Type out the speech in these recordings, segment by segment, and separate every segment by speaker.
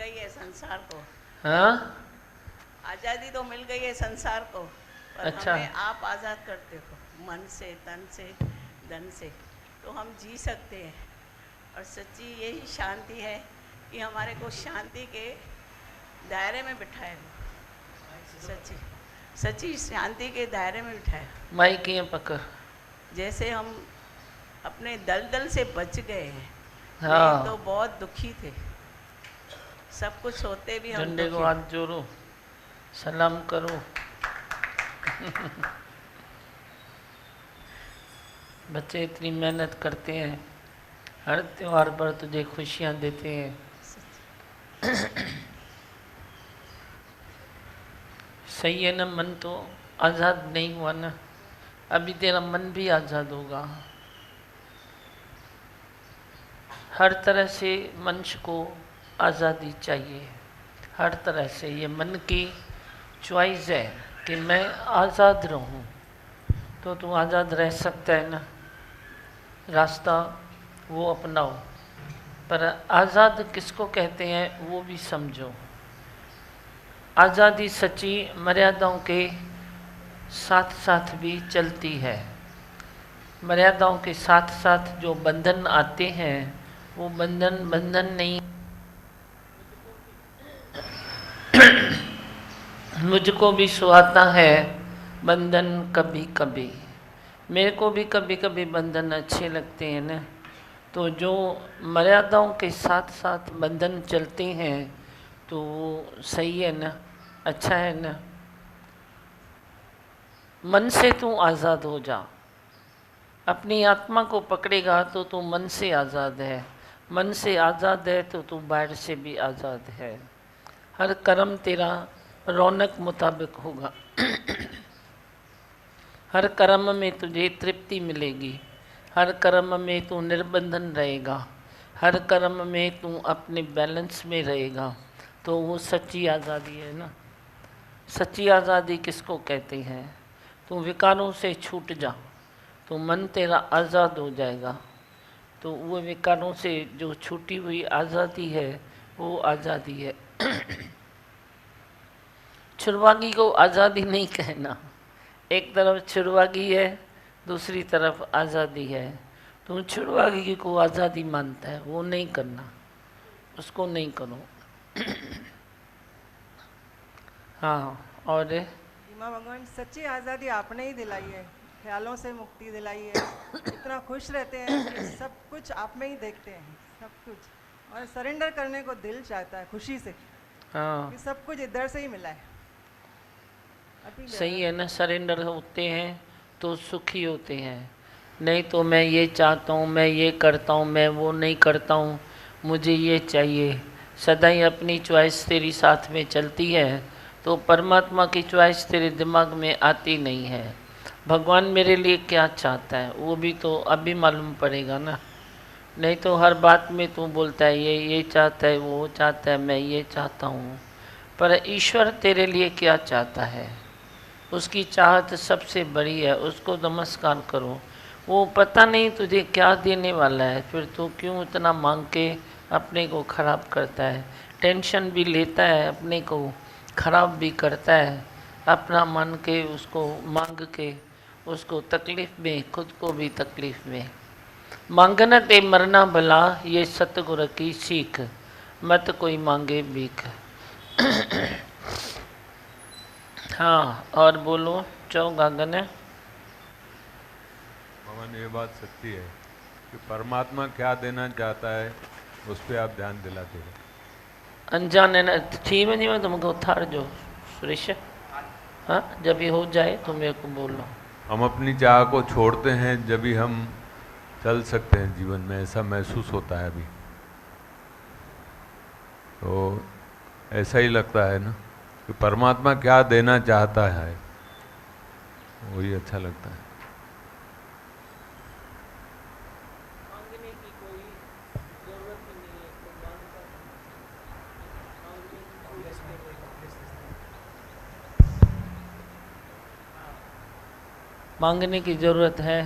Speaker 1: गई है संसार को।
Speaker 2: हाँ,
Speaker 1: आज़ादी तो मिल गई है संसार को, पर
Speaker 2: अच्छा।
Speaker 1: हमें आप आज़ाद करते हो मन से, तन से, धन से, तो हम जी सकते हैं। और सच्ची यही शांति है कि हमारे को शांति के दायरे में बिठाए हो। सच्ची सच्ची शांति के दायरे में बिठाए।
Speaker 2: माइक ये पकड़।
Speaker 1: जैसे हम अपने दलदल से बच गए हैं। नहीं तो
Speaker 2: हाँ,
Speaker 1: बहुत दुखी थे, सब कुछ होते भी हम
Speaker 2: झंडे को
Speaker 1: दुखी।
Speaker 2: हाथ जोड़ो, सलाम करो। बच्चे इतनी मेहनत करते हैं, हर त्योहार पर तुझे खुशियाँ देते हैं। सही है ना? मन तो आज़ाद नहीं हुआ ना, अभी तेरा मन भी आज़ाद होगा। हर तरह से मनुष्य को आज़ादी चाहिए, हर तरह से। ये मन की चॉइस है कि मैं आज़ाद रहूं, तो तू आज़ाद रह सकता है ना, रास्ता वो अपनाओ। पर आज़ाद किसको कहते हैं वो भी समझो। आज़ादी सच्ची मर्यादाओं के साथ साथ भी चलती है। मर्यादाओं के साथ साथ जो बंधन आते हैं वो बंधन बंधन नहीं। मुझको भी सुहाता है बंधन कभी कभी, मेरे को भी कभी कभी बंधन अच्छे लगते हैं ना। तो जो मर्यादाओं के साथ साथ बंधन चलते हैं तो वो सही है ना, अच्छा है ना। मन से तू आज़ाद हो जा, अपनी आत्मा को पकड़ेगा तो तू मन से आज़ाद है। मन से आज़ाद है तो तू बाहर से भी आज़ाद है। हर कर्म तेरा रौनक मुताबिक होगा। हर कर्म में तुझे तृप्ति मिलेगी, हर कर्म में तू निर्बंधन रहेगा, हर कर्म में तू अपने बैलेंस में रहेगा। तो वो सच्ची आज़ादी है ना। सच्ची आज़ादी किसको कहते हैं? तू विकारों से छूट जा तो मन तेरा आज़ाद हो जाएगा। तो वो विकारों से जो छूटी हुई आज़ादी है वो आज़ादी है। छुरवागी को आज़ादी नहीं कहना। एक तरफ छुरवागी है, दूसरी तरफ आज़ादी है। तुम छुरवागी को आज़ादी मानता है, वो नहीं करना, उसको नहीं करो। हाँ, और
Speaker 3: माँ भगवान, सच्ची आज़ादी आपने ही दिलाई है, ख्यालों से मुक्ति दिलाई है। इतना खुश रहते हैं कि सब कुछ आप में ही देखते हैं, सब कुछ। और सरेंडर करने को दिल चाहता है खुशी से
Speaker 2: हाँ,
Speaker 3: कि सब कुछ इधर से ही मिला है।
Speaker 2: सही है ना। सरेंडर होते हैं तो सुखी होते हैं। नहीं तो मैं ये चाहता हूँ, मैं ये करता हूँ, मैं वो नहीं करता हूँ, मुझे ये चाहिए, सदा ही अपनी चॉइस तेरी साथ में चलती है तो परमात्मा की चॉइस तेरे दिमाग में आती नहीं है। भगवान मेरे लिए क्या चाहता है वो भी तो अभी मालूम पड़ेगा ना। नहीं तो हर बात में तू बोलता है ये चाहता है, वो चाहता है, मैं ये चाहता हूँ। पर ईश्वर तेरे लिए क्या चाहता है, उसकी चाहत सबसे बड़ी है, उसको नमस्कार करो। वो पता नहीं तुझे क्या देने वाला है, फिर तू क्यों इतना मांग के अपने को खराब करता है। टेंशन भी लेता है, अपने को खराब भी करता है, अपना मन के उसको मांग के उसको तकलीफ़ में, खुद को भी तकलीफ़ में। मांगना ते मरना भला, ये सतगुर की सीख, मत कोई मांगे भीख। हाँ, और बोलो चौगागन है।
Speaker 4: भगवान, ये बात सच्ची है कि परमात्मा क्या देना चाहता है उस पर आप ध्यान दिलाते हो।
Speaker 2: अनजाने न थी वञे में तुमको थार जो सुरेश। हाँ, जब ये हो जाए तो मेरे को बोलो।
Speaker 4: हम अपनी चाह को छोड़ते हैं जब भी हम चल सकते हैं जीवन में, ऐसा महसूस होता है अभी। तो ऐसा ही लगता है ना कि परमात्मा क्या देना चाहता है, वही अच्छा लगता है।
Speaker 2: मांगने की ज़रूरत है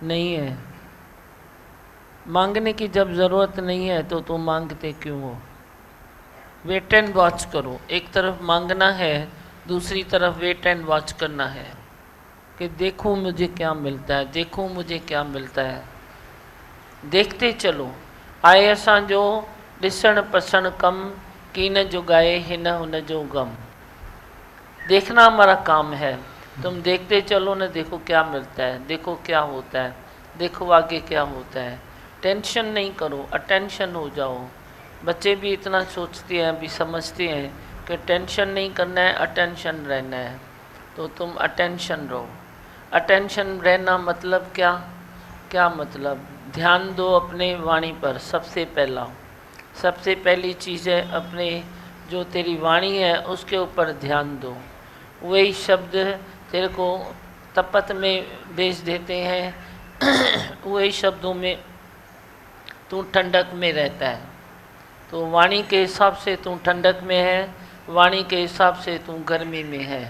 Speaker 2: नहीं है। मांगने की जब ज़रूरत नहीं है तो तुम मांगते क्यों हो? वेट एंड वॉच करो। एक तरफ मांगना है, दूसरी तरफ वेट एंड वॉच करना है कि देखो मुझे क्या मिलता है, देखो मुझे क्या मिलता है। देखते चलो। आए असां जो ॾिसण पसण कम, की न जुगाए हिन हुन जो गम। देखना हमारा काम है। तुम देखते चलो ना, देखो क्या मिलता है, देखो क्या होता है, देखो आगे क्या होता है। टेंशन नहीं करो, अटेंशन हो जाओ। बच्चे भी इतना सोचते हैं, भी समझते हैं कि टेंशन नहीं करना है, अटेंशन रहना है। तो तुम अटेंशन रहो। अटेंशन रहना मतलब क्या? क्या मतलब? ध्यान दो अपने वाणी पर। सबसे पहली चीज़ है अपने जो तेरी वाणी है उसके ऊपर ध्यान दो। वही शब्द तेरे को तपत में भेज देते हैं वही शब्दों में तू ठंडक में रहता है। तो वाणी के हिसाब से तू ठंडक में है, वाणी के हिसाब से तू गर्मी में है।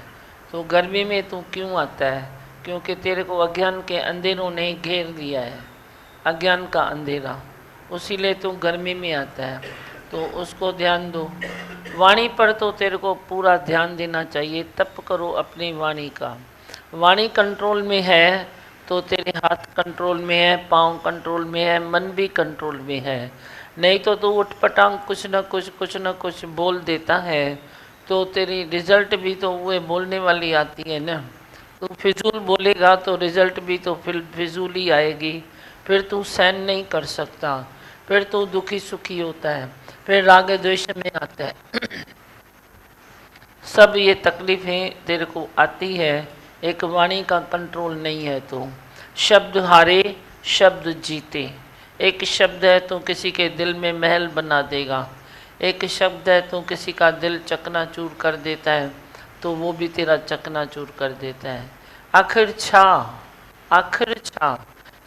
Speaker 2: तो गर्मी में तू क्यों आता है? क्योंकि तेरे को अज्ञान के अंधेरों ने घेर लिया है, अज्ञान का अंधेरा, उसीलिए तू गर्मी में आता है। तो उसको ध्यान दो। वाणी पर तो तेरे को पूरा ध्यान देना चाहिए। तप करो अपनी वाणी का। वाणी कंट्रोल में है तो तेरे हाथ कंट्रोल में है, पाँव कंट्रोल में है, मन भी कंट्रोल में है। नहीं तो तू उठपटांग कुछ न कुछ बोल देता है तो तेरी रिजल्ट भी तो वो बोलने वाली आती है ना। तू फिजूल बोलेगा तो रिजल्ट भी तो फिजूल ही आएगी। फिर तू सहन नहीं कर सकता, फिर तू दुखी सुखी होता है, फिर राग द्वेष में आता है। सब ये तकलीफें तेरे को आती है, एक वाणी का कंट्रोल नहीं है। तो शब्द हारे शब्द जीते। एक शब्द है तो किसी के दिल में महल बना देगा, एक शब्द है तो किसी का दिल चकनाचूर कर देता है, तो वो भी तेरा चकनाचूर कर देता है। आखिर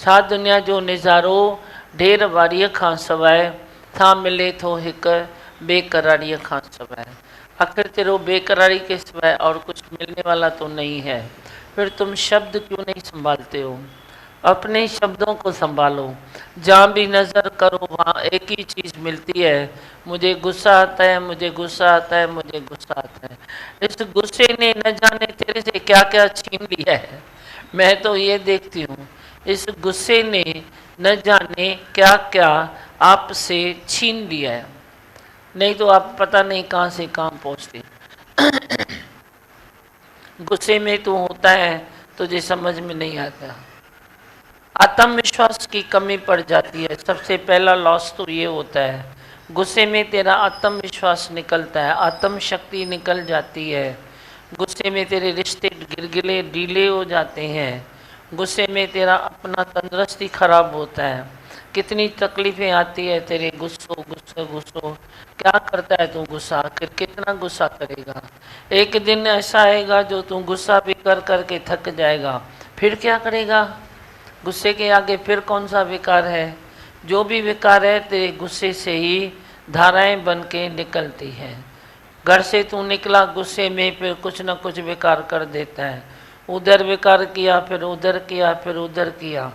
Speaker 2: छा दुनिया जो नज़ारो ढेर वारीअ खां सवाइ था मिले थो हिकु बेकरारीअ खां सवाइ। आखिर तेरो बेकरारी के सिवाय और कुछ मिलने वाला तो नहीं है। फिर तुम शब्द क्यों नहीं संभालते हो? अपने शब्दों को संभालो। जहाँ भी नज़र करो वहाँ एक ही चीज़ मिलती है, मुझे गुस्सा आता है, मुझे गुस्सा आता है, मुझे गुस्सा आता है। इस गुस्से ने न जाने तेरे से क्या क्या छीन लिया है। मैं तो ये देखती हूँ, इस गुस्से ने न जाने क्या क्या आपसे छीन लिया है। नहीं तो आप पता नहीं कहाँ से कहाँ पहुँचते। गुस्से में तो होता है तुझे समझ में नहीं आता। आत्मविश्वास की कमी पड़ जाती है। सबसे पहला लॉस तो ये होता है, गुस्से में तेरा आत्मविश्वास निकलता है, आत्म शक्ति निकल जाती है। गुस्से में तेरे रिश्ते गिरगिले ढीले हो जाते हैं। गुस्से में तेरा अपना तंदुरुस्ती खराब होता है। कितनी तकलीफें आती है तेरे गुस्सो। क्या करता है तू गुस्सा? आखिर कितना गुस्सा करेगा? एक दिन ऐसा आएगा जो तू गुस्सा भी कर करके थक जाएगा। फिर क्या करेगा? गुस्से के आगे फिर कौन सा विकार है? जो भी विकार है तेरे गुस्से से ही धाराएं बन के निकलती हैं। घर से तू निकला गुस्से में, फिर कुछ न कुछ विकार कर देता है। उधर विकार किया, फिर उधर किया, फिर उधर किया।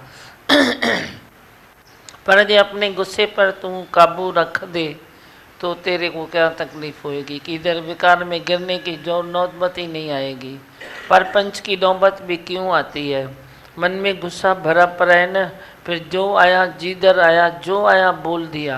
Speaker 2: पर यदि अपने गुस्से पर तू काबू रख दे तो तेरे को क्या तकलीफ होएगी कि इधर विकार में गिरने की जो नौबत ही नहीं आएगी। परपंच की नौबत भी क्यों आती है? मन में गुस्सा भरा पड़ा है ना, फिर जो आया जिधर आया जो आया बोल दिया।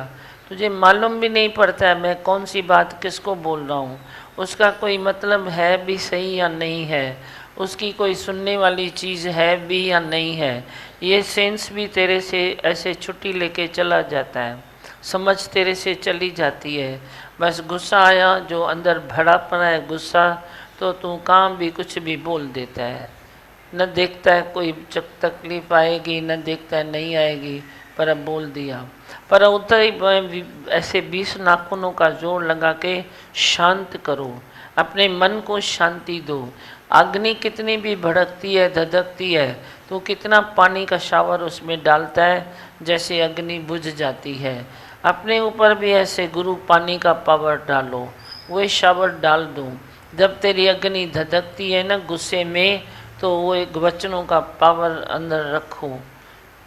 Speaker 2: तुझे मालूम भी नहीं पड़ता है मैं कौन सी बात किसको बोल रहा हूँ, उसका कोई मतलब है भी सही या नहीं है, उसकी कोई सुनने वाली चीज़ है भी या नहीं है। ये सेंस भी तेरे से ऐसे छुट्टी लेके चला जाता है, समझ तेरे से चली जाती है। बस गुस्सा आया, जो अंदर भरा पड़ा है गुस्सा, तो तू काम भी कुछ भी बोल देता है। न देखता है कोई तकलीफ आएगी, न देखता है नहीं आएगी, पर अब बोल दिया। पर उधर ही ऐसे 20 नाखूनों का जोर लगा के शांत करो, अपने मन को शांति दो। अग्नि कितनी भी भड़कती है, धधकती है, तो कितना पानी का शावर उसमें डालता है, जैसे अग्नि बुझ जाती है। अपने ऊपर भी ऐसे गुरु पानी का पावर डालो, वो शावर डाल दो। जब तेरी अग्नि धधकती है ना गुस्से में, तो वो एक वचनों का पावर अंदर रखो।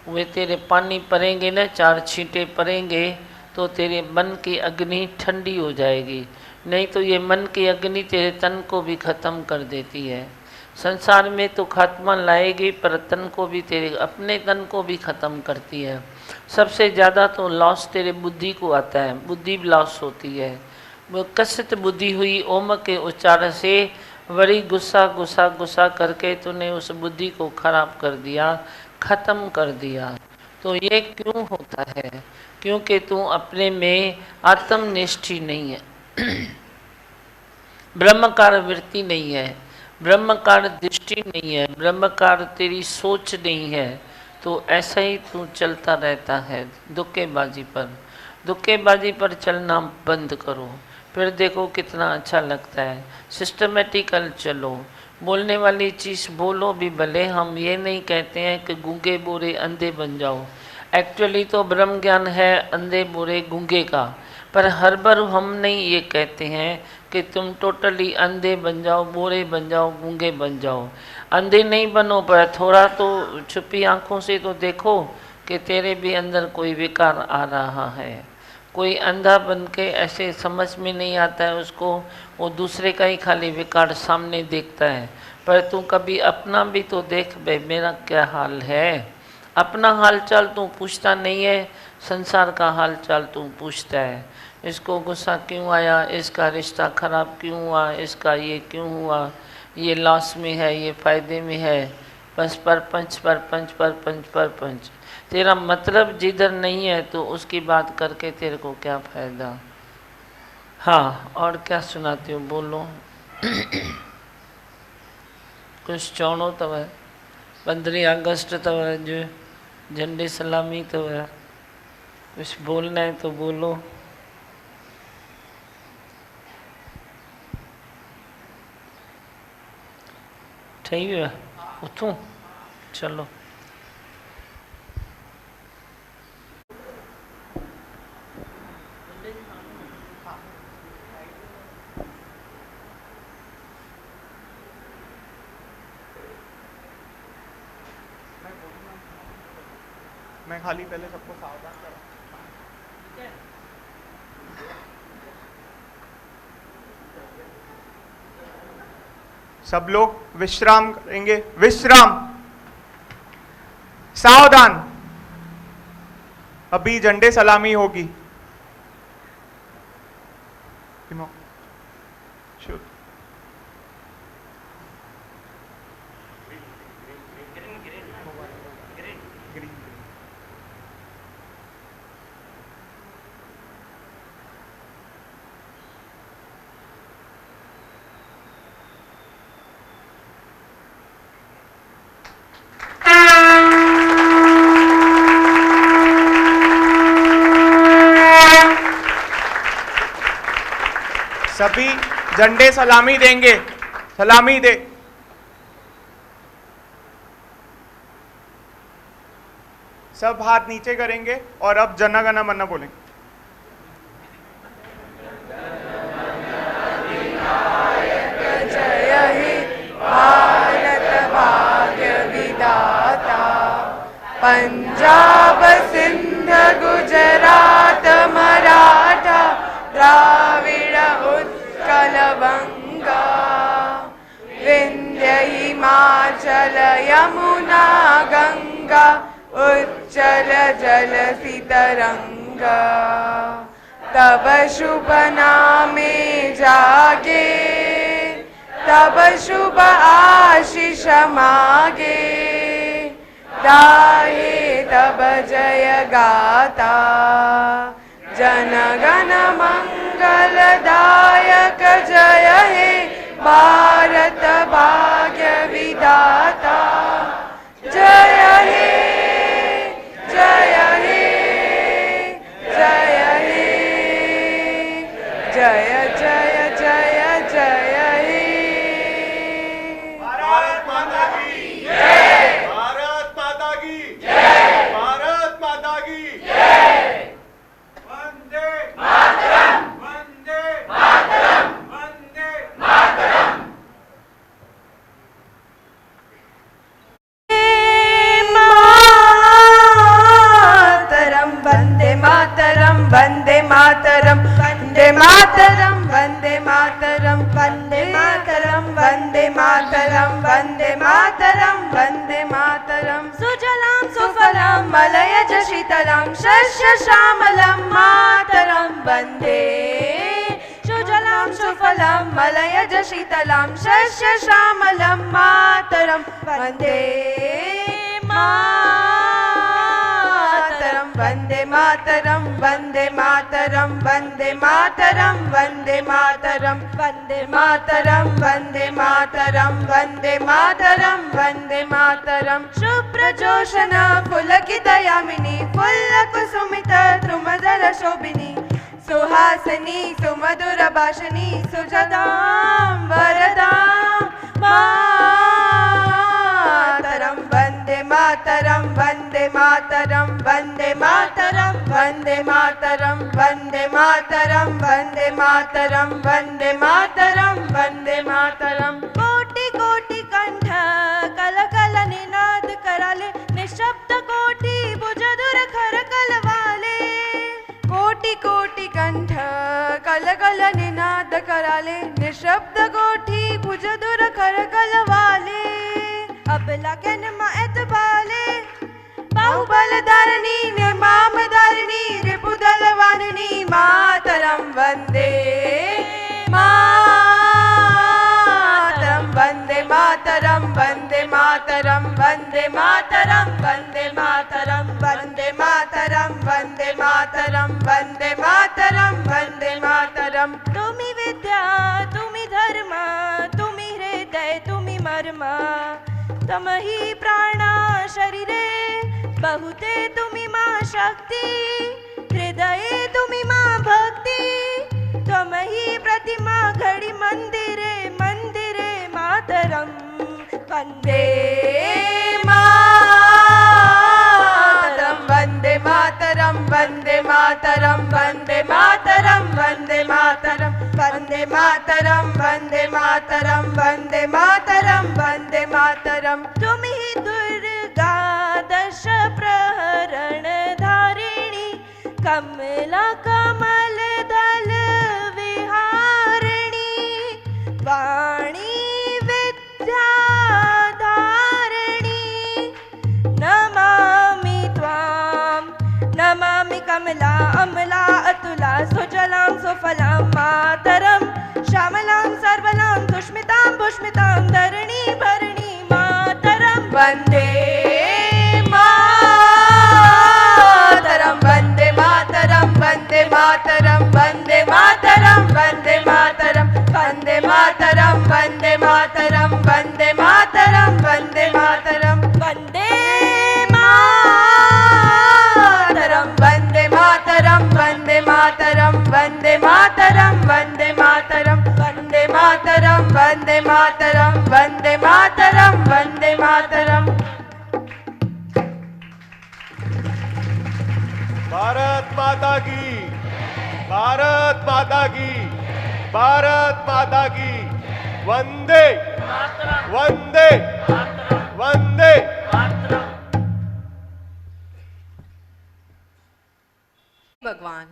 Speaker 2: वे तेरे पानी पड़ेंगे ना, 4 छींटे पड़ेंगे, तो तेरे मन की अग्नि ठंडी हो जाएगी। नहीं तो ये मन की अग्नि तेरे तन को भी ख़त्म कर देती है। संसार में तो खात्मा लाएगी, पर तन को भी, तेरे अपने तन को भी ख़त्म करती है। सबसे ज़्यादा तो लॉस तेरे बुद्धि को आता है, बुद्धि लॉस होती है। वो कसित बुद्धि हुई ओम के उच्चारण से, बड़ी गुस्सा गुस्सा गुस्सा करके तूने उस बुद्धि को खराब कर दिया, ख़त्म कर दिया। तो ये क्यों होता है? क्योंकि तू अपने में आत्मनिष्ठी नहीं है, ब्रह्मकार वृत्ति नहीं है, ब्रह्मकार दृष्टि नहीं है, ब्रह्मकार तेरी सोच नहीं है। तो ऐसा ही तू चलता रहता है दुक्केबाजी पर। दुक्केबाजी पर चलना बंद करो, फिर देखो कितना अच्छा लगता है। सिस्टमेटिकल चलो, बोलने वाली चीज़ बोलो भी भले। हम ये नहीं कहते हैं कि गूंगे बोरे अंधे बन जाओ, एक्चुअली तो ब्रह्म ज्ञान है अंधे बोरे गूंगे का। पर हर बार हम नहीं ये कहते हैं कि तुम टोटली अंधे बन जाओ, बोरे बन जाओ, गूंगे बन जाओ। अंधे नहीं बनो, पर थोड़ा तो छुपी आंखों से तो देखो कि तेरे भी अंदर कोई विकार आ रहा है। कोई अंधा बन के ऐसे समझ में नहीं आता है उसको, वो दूसरे का ही खाली विकार सामने देखता है। पर तू कभी अपना भी तो देख, भाई मेरा क्या हाल है। अपना हाल चाल तू पूछता नहीं है, संसार का हाल चाल तू पूछता है। इसको गुस्सा क्यों आया, इसका रिश्ता खराब क्यों हुआ, इसका ये क्यों हुआ, ये लॉस में है, ये फायदे में है। बस परपंच परपंच परपंच परपंच। तेरा मतलब जिधर नहीं है तो उसकी बात करके तेरे को क्या फ़ायदा। हाँ, और क्या सुनाती हो, बोलो। कुछ चौड़ो तव, 15 अगस्त तव, जो झंडे सलामी तव, कुछ बोलना है तो बोलो। ठीक है, उठूं, चलो।
Speaker 5: मैं खाली पहले सबको सावधान करूं। सब लोग विश्राम करेंगे, विश्राम, सावधान। अभी झंडे सलामी होगी। शुद्ध सभी झंडे सलामी देंगे, सलामी दे। सब हाथ नीचे करेंगे और अब जन गण मन बोलेंगे।
Speaker 6: जय हे भारत भाग्य विधाता, पंजाब सिंध गुजरात मराठा द्राविड़ उत्कल बंगा, विंध्य हिमाचल यमुना गंगा, उच्चल जलसि तरंगा। तब शुभ नामे जागे, तब शुभ आशीष मागे, गाये तब जय गाता। जन गण मंगल दायक जय हे भारत भाग्य विधाता। जय हे जय हे जय हे जय जय जय जय हे।
Speaker 5: भारत माता की जय, भारत माता की जय, भारत माता की जय। वंदे मातरम, वंदे मातरम, वंदे मातरम।
Speaker 6: माँ मातरम सुजलां सुफलां मलयज शीतलां शस्यश्यामलां मातरं वन्दे सुजलां सुफलां मलयज शीतलां शस्यश्यामलां मातरं वन्दे मातरं वन्दे मातरं वन्दे मातरं वन्दे मातरं वन्दे मातरं वन्दे मातरं वन्दे मातरं वन्दे मातरं वन्दे मातरं शुभ्रजोषना पुलकितयामिनी फुल्लकुसुमित द्रुमदल शोभिनी सुहासिनी सुमधुरभाषिणी सुजदां वरदां मातरं वन्दे मातरं वन्दे मातरं वन्दे मातरं वन्दे मातरं वन्दे मातरं वन्दे मातरं वन्दे मातरं वन्दे मातरं कोटि कोटि कंठ कल कल निनाद कराले निशब्द कोटि भुजधुर खर कलवाले कोटि कोटि कंठ कल कल निनाद कराले निशब्द कोटि भुजधुर खर कलवाले अबला के नमायत बाले बाहुबल धारणी निर्माम धारणी रिपुदल वारिणी मातरं वन्दे मातरं वन्दे मातरं वन्दे मातरं वन्दे मातरं वन्दे मातरं वन्दे मातरं वन्दे मातरं वन्दे मातरं वन्दे मातरं तुमि विद्या तुमि धर्म तुमि हृदय तुमि मर्म तमहि प्राणा शरीरे बहुते तुमि मां शक्ति हृदये तुमि मां भक्ति त्वमहि प्रतिमा घड़ी मंदिरे मंदिरे मातरं वन्दे मातरं वन्दे मातरं वन्दे मातरं वन्दे मातरं वन्दे मातरं वन्दे मातरं वन्दे मातरं वन्दे मातरं वन्दे मातरं तुमि दुर्गा दश प्रहरण धारिणी कमला कमल दल विहारिणी वाणी विद्या धारिणी नमामि त्वां नमामि कमला अमला अतुला सुजलां सुफलां मातरं श्यामलां सर्वलां सुष्मितां पुष्मितां धरणी भरणी मातरं वन्दे मातरं वन्दे मातरं वन्दे मातरं वन्दे मातरं वन्दे मातरं वन्दे मातरं वन्दे मातरं वन्दे मातरं वन्दे मातरं वन्दे मातरं वन्दे मातरं वन्दे मातरं वन्दे मातरं वन्दे मातरं वन्दे मातरं वन्दे मातरं वन्दे मातरं वन्दे मातरं
Speaker 7: भारत माता की भारत माता की भारत माता की वंदे वंदे वंदे
Speaker 8: भगवान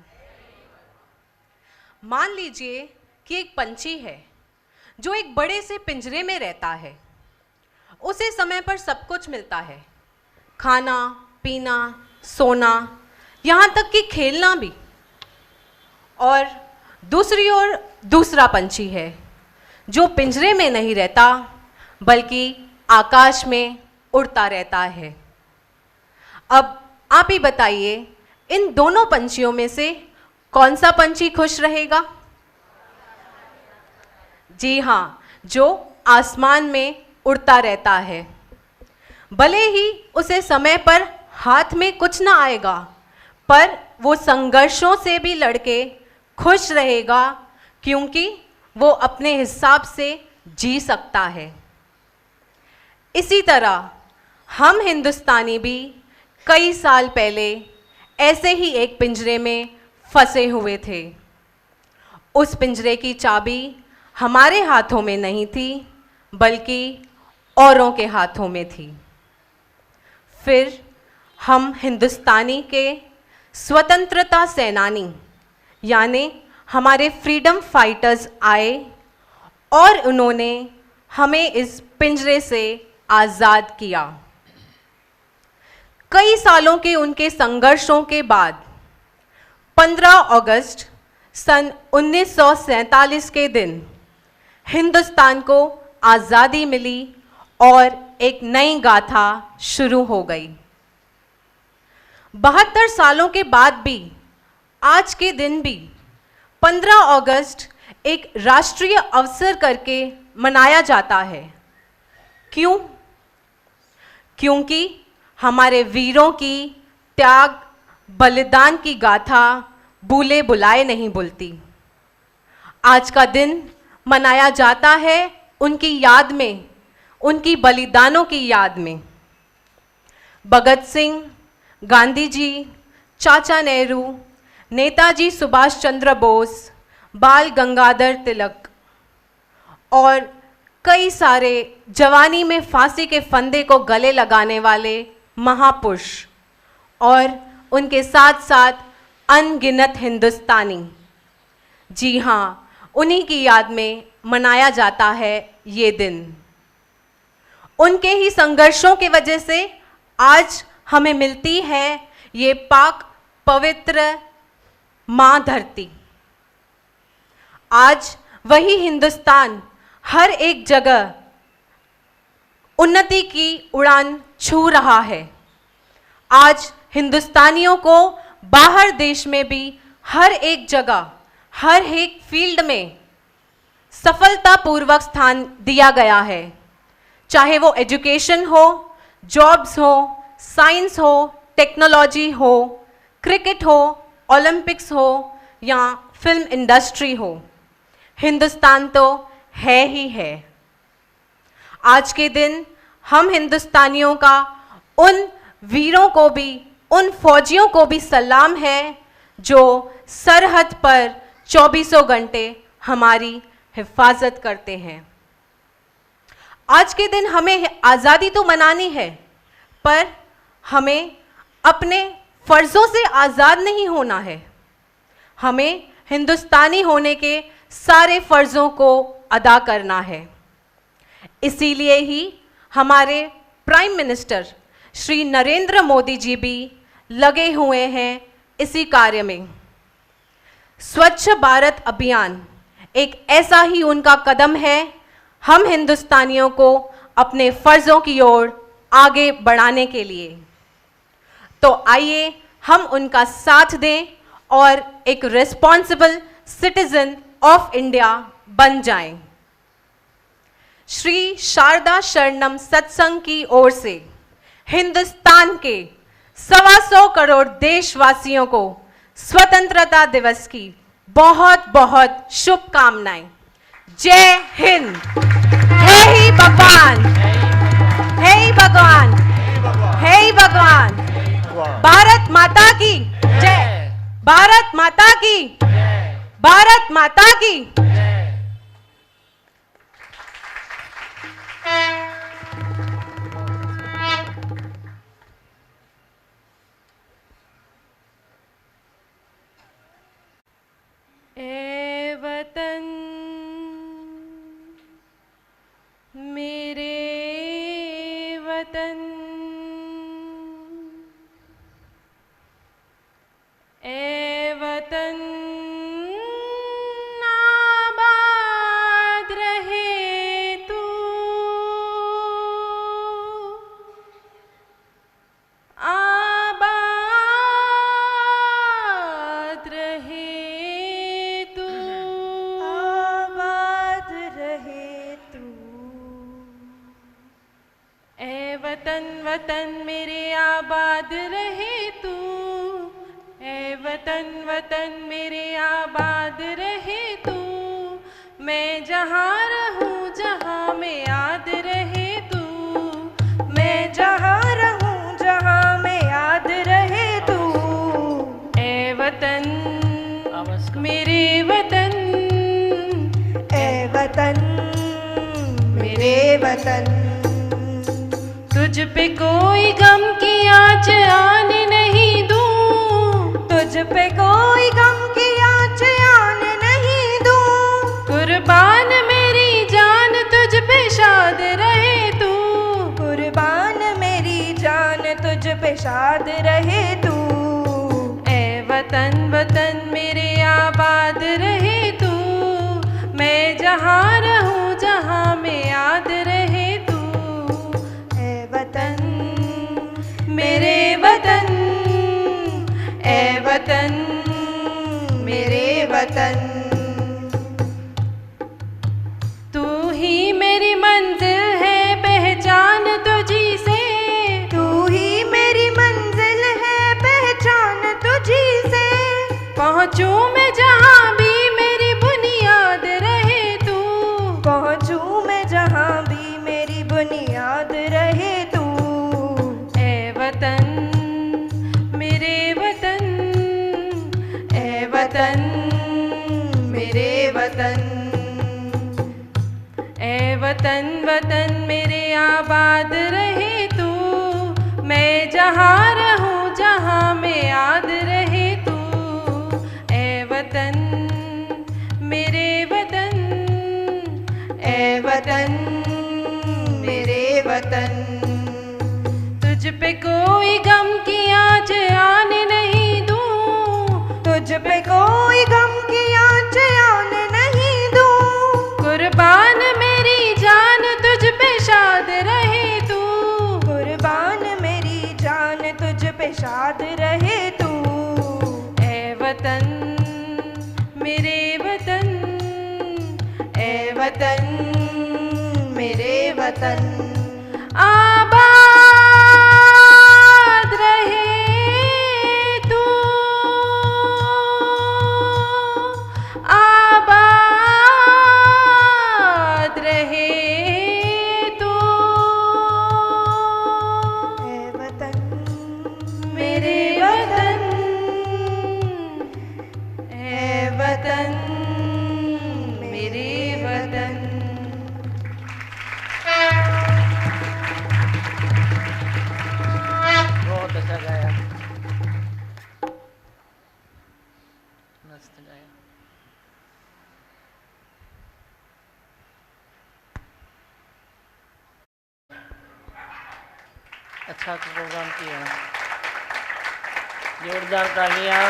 Speaker 8: मान लीजिए कि एक पंछी है जो एक बड़े से पिंजरे में रहता है। उसे समय पर सब कुछ मिलता है, खाना पीना सोना, यहाँ तक कि खेलना भी। और दूसरी ओर दूसरा पंछी है जो पिंजरे में नहीं रहता बल्कि आकाश में उड़ता रहता है। अब आप ही बताइए, इन दोनों पंछियों में से कौन सा पंछी खुश रहेगा? जी हाँ, जो आसमान में उड़ता रहता है। भले ही उसे समय पर हाथ में कुछ ना आएगा, पर वो संघर्षों से भी लड़के खुश रहेगा, क्योंकि वो अपने हिसाब से जी सकता है। इसी तरह हम हिंदुस्तानी भी कई साल पहले ऐसे ही एक पिंजरे में फंसे हुए थे। उस पिंजरे की चाबी हमारे हाथों में नहीं थी, बल्कि औरों के हाथों में थी। फिर हम हिंदुस्तानी के स्वतंत्रता सेनानी यानी हमारे फ्रीडम फाइटर्स आए और उन्होंने हमें इस पिंजरे से आज़ाद किया। कई सालों के उनके संघर्षों के बाद 15 अगस्त सन 1947 के दिन हिंदुस्तान को आज़ादी मिली और एक नई गाथा शुरू हो गई। 72 सालों के बाद भी आज के दिन भी 15 अगस्त एक राष्ट्रीय अवसर करके मनाया जाता है। क्यों? क्योंकि हमारे वीरों की त्याग बलिदान की गाथा भूले बुलाए नहीं भूलती। आज का दिन मनाया जाता है उनकी याद में, उनकी बलिदानों की याद में। भगत सिंह, गांधी जी, चाचा नेहरू, नेताजी सुभाष चंद्र बोस, बाल गंगाधर तिलक और कई सारे जवानी में फांसी के फंदे को गले लगाने वाले महापुरुष और उनके साथ साथ अनगिनत हिंदुस्तानी, जी हाँ, उन्हीं की याद में मनाया जाता है ये दिन। उनके ही संघर्षों की वजह से आज हमें मिलती है ये पाक पवित्र माँ धरती। आज वही हिंदुस्तान हर एक जगह उन्नति की उड़ान छू रहा है। आज हिंदुस्तानियों को बाहर देश में भी हर एक जगह, हर एक फील्ड में सफलतापूर्वक स्थान दिया गया है। चाहे वो एजुकेशन हो, जॉब्स हो, साइंस हो, टेक्नोलॉजी हो, क्रिकेट हो, ओलंपिक्स हो या फिल्म इंडस्ट्री हो, हिंदुस्तान तो है ही है। आज के दिन हम हिंदुस्तानियों का उन वीरों को भी, उन फौजियों को भी सलाम है जो सरहद पर 24 घंटे हमारी हिफाजत करते हैं। आज के दिन हमें आज़ादी तो मनानी है, पर हमें अपने फ़र्ज़ों से आज़ाद नहीं होना है। हमें हिंदुस्तानी होने के सारे फ़र्ज़ों को अदा करना है। इसीलिए ही हमारे प्राइम मिनिस्टर श्री नरेंद्र मोदी जी भी लगे हुए हैं इसी कार्य में। स्वच्छ भारत अभियान एक ऐसा ही उनका कदम है, हम हिंदुस्तानियों को अपने फ़र्ज़ों की ओर आगे बढ़ाने के लिए। तो आइए हम उनका साथ दें और एक रिस्पॉन्सिबल सिटीज़न ऑफ इंडिया बन जाएं। श्री शारदा शरणम सत्संग की ओर से हिंदुस्तान के 125 करोड़ देशवासियों को स्वतंत्रता दिवस की बहुत बहुत शुभकामनाएं। जय हिंद। हे ही भगवान, हे ही भगवान, हे ही भगवान। भारत माता की जय, भारत माता की, भारत माता की। ए वतन मेरे वतन, ए वतन आबाद रहे तू, आबाद रहे तू, आबाद रहे तू। ए वतन वतन मेरे आबाद रहे तू, ए वतन वतन मेरे आबाद रहे तू। मैं जहाँ रहूँ जहाँ में याद रहे तू, मैं जहाँ रहूँ जहाँ में याद रहे तू। ए वतन मेरे वतन, ए वतन मेरे वतन। तुझ पे कोई गम की आँच आने नहीं दूँ, तुझ पे कोई गम की आँच आने नहीं दूँ। कुर्बान मेरी जान तुझ पे शाद रहे तू, कुर्बान मेरी जान तुझ
Speaker 6: पे शाद रहे तू।
Speaker 8: ए वतन वतन मेरे आबाद रहे तू, मैं जहाँ रहूँ जहाँ में याद रहे तू।
Speaker 6: ए वतन
Speaker 8: मेरे वतन, ए वतन
Speaker 6: मेरे वतन,
Speaker 8: तू ही मेरी मंजिल है पहचान तुझी से।
Speaker 6: तू ही मेरी मंजिल है पहचान तुझी से।
Speaker 8: पहुँचूं मैं जहाँ भी मेरी बुनियाद रहे तू।
Speaker 6: पहुँचूं मैं जहाँ भी मेरी बुनियाद रहे तू।
Speaker 8: ए वतन मेरे वतन, ए वतन
Speaker 6: मेरे वतन,
Speaker 8: ए वतन वतन मेरे आबाद रहे तू, मैं जहाँ रहूँ जहाँ में याद रहे तू। ए वतन मेरे वतन,
Speaker 6: ए वतन मेरे वतन,
Speaker 8: तुझ पे कोई गम की आँच आने नहीं दूँ।
Speaker 6: तुझ पे कोई गम की आँच आने नहीं दूँ।
Speaker 8: कुर्बान मेरी जान तुझ पे शाद रहे तू।
Speaker 6: कुर्बान मेरी जान तुझ पे शाद रहे तू।
Speaker 8: ए वतन मेरे वतन,
Speaker 6: ए वतन मेरे वतन,
Speaker 8: आबाद रहे तू, आबाद रहे तू।
Speaker 6: ए वतन
Speaker 8: मेरे वतन, ए वतन मेरे वतन।
Speaker 2: बहुत अच्छा गाया, मस्त गाया। अच्छा प्रोग्राम किया, जोरदार तालियां।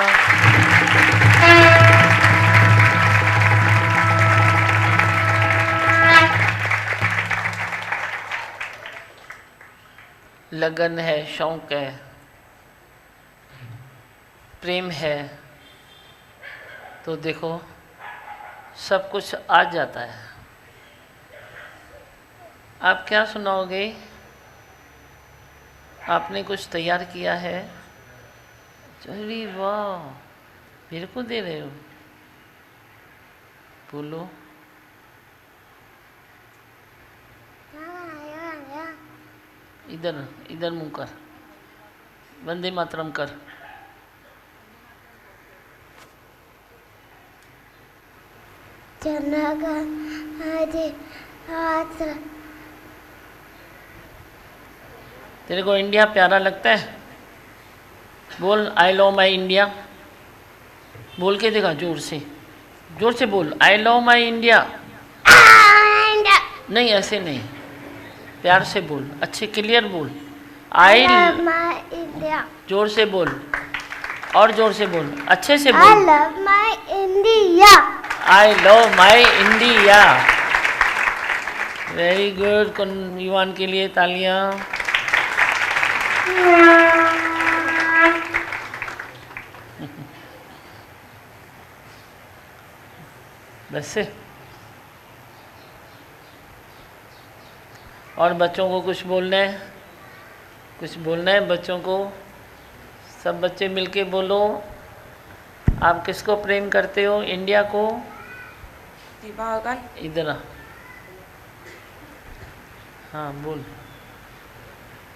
Speaker 2: लगन है, शौक है, प्रेम है, तो देखो सब कुछ आ जाता है। आप क्या सुनाओगे? आपने कुछ तैयार किया है? अरे वाह, मेरे को दे रहे हो? बोलो। इधर इधर मुंह कर, वंदे मातरम कर। तेरे को इंडिया प्यारा लगता है? बोल आई लव माई इंडिया। बोल के देखा, जोर से बोल, आई लव माई इंडिया। नहीं ऐसे नहीं, प्यार से बोल, अच्छे क्लियर बोल। I love my India. जोर से बोल, और जोर से बोल, अच्छे से बोल।
Speaker 9: I love my India.
Speaker 2: I love my India. Very good. युवान के लिए तालियां। बस और बच्चों को कुछ बोलना है? कुछ बोलना है बच्चों को? सब बच्चे मिलके बोलो। आप किसको प्रेम करते हो? इंडिया को?
Speaker 1: दिमागन।
Speaker 2: इधर आ। हाँ बोल।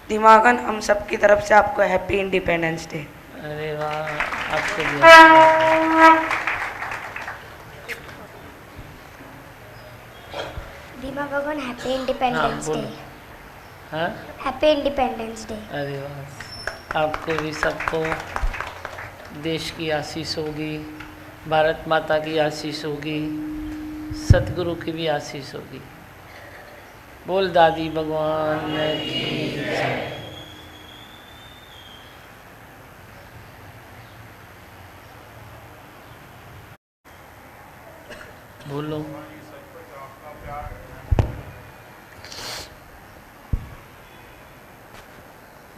Speaker 1: दिमागन, हम सब की तरफ से आपको हैप्पी इंडिपेंडेंस डे।
Speaker 2: अरे वाह, आपको भी।
Speaker 9: दीमा भगवान हैप्पी इंडिपेंडेंस डे।
Speaker 2: हाँ,
Speaker 9: हैप्पी इंडिपेंडेंस डे।
Speaker 2: अरे वाह, आपको भी सबको देश की आशीष होगी, भारत माता की आशीष होगी, सतगुरु की भी आशीष होगी। बोल दादी भगवान की जय। बोलो।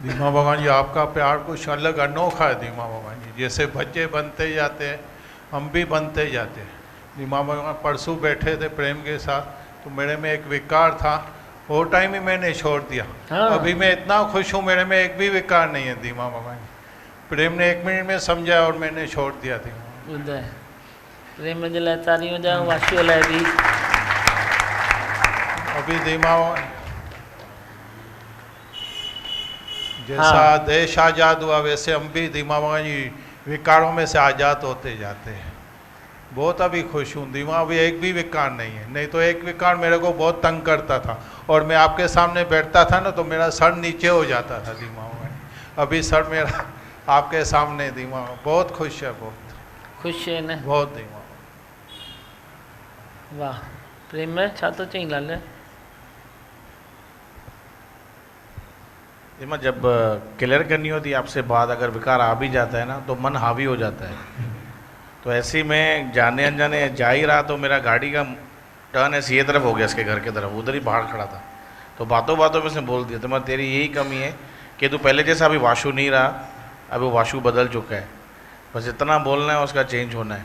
Speaker 10: धीमा भगवान जी, आपका प्यार कुछ अलग अनोखा है धीमा भगवान जी। जैसे बच्चे बनते जाते हैं हम भी बनते जाते हैं। धीमा भगवान परसों बैठे थे प्रेम के साथ, तो मेरे में एक विकार था, वो टाइम ही मैंने छोड़ दिया।
Speaker 2: हाँ।
Speaker 10: अभी मैं इतना खुश हूँ, मेरे में एक भी विकार नहीं है धीमा भगवान जी। प्रेम ने 1 मिनट में समझा और मैंने छोड़ दिया धीमा।
Speaker 2: उदय प्रेम जला तारी हो जाओ वाशी वाला भी
Speaker 10: अभी धीमा जैसा देश आज़ाद हुआ वैसे हम भी धीमा भगवान जी विकारों में से आज़ाद होते जाते हैं। बहुत अभी खुश हूँ धीमा, अभी एक भी विकार नहीं है। नहीं तो एक विकार मेरे को बहुत तंग करता था, और मैं आपके सामने बैठता था ना तो मेरा सर नीचे हो जाता था धीमा भगवान। अभी सर मेरा आपके सामने धीमा, बहुत खुश है, बहुत
Speaker 2: खुश है ना,
Speaker 10: बहुत धीमा।
Speaker 2: वाह प्रेम में छा तो चई लाल
Speaker 11: धीमा, जब क्लियर करनी होती है आपसे बात, अगर विकार आ भी जाता है ना तो मन हावी हो जाता है। तो ऐसे ही मैं जाने अनजाने जा ही रहा तो मेरा गाड़ी का टर्न ऐसे ये तरफ हो गया, इसके घर की तरफ, उधर ही बाहर खड़ा था। तो बातों बातों में उसने बोल दिया, तो मैं तेरी यही कमी है कि तू पहले जैसा अभी वाशु नहीं रहा, अभी वो वाशु बदल चुका है, बस इतना बोलना है, उसका चेंज होना है।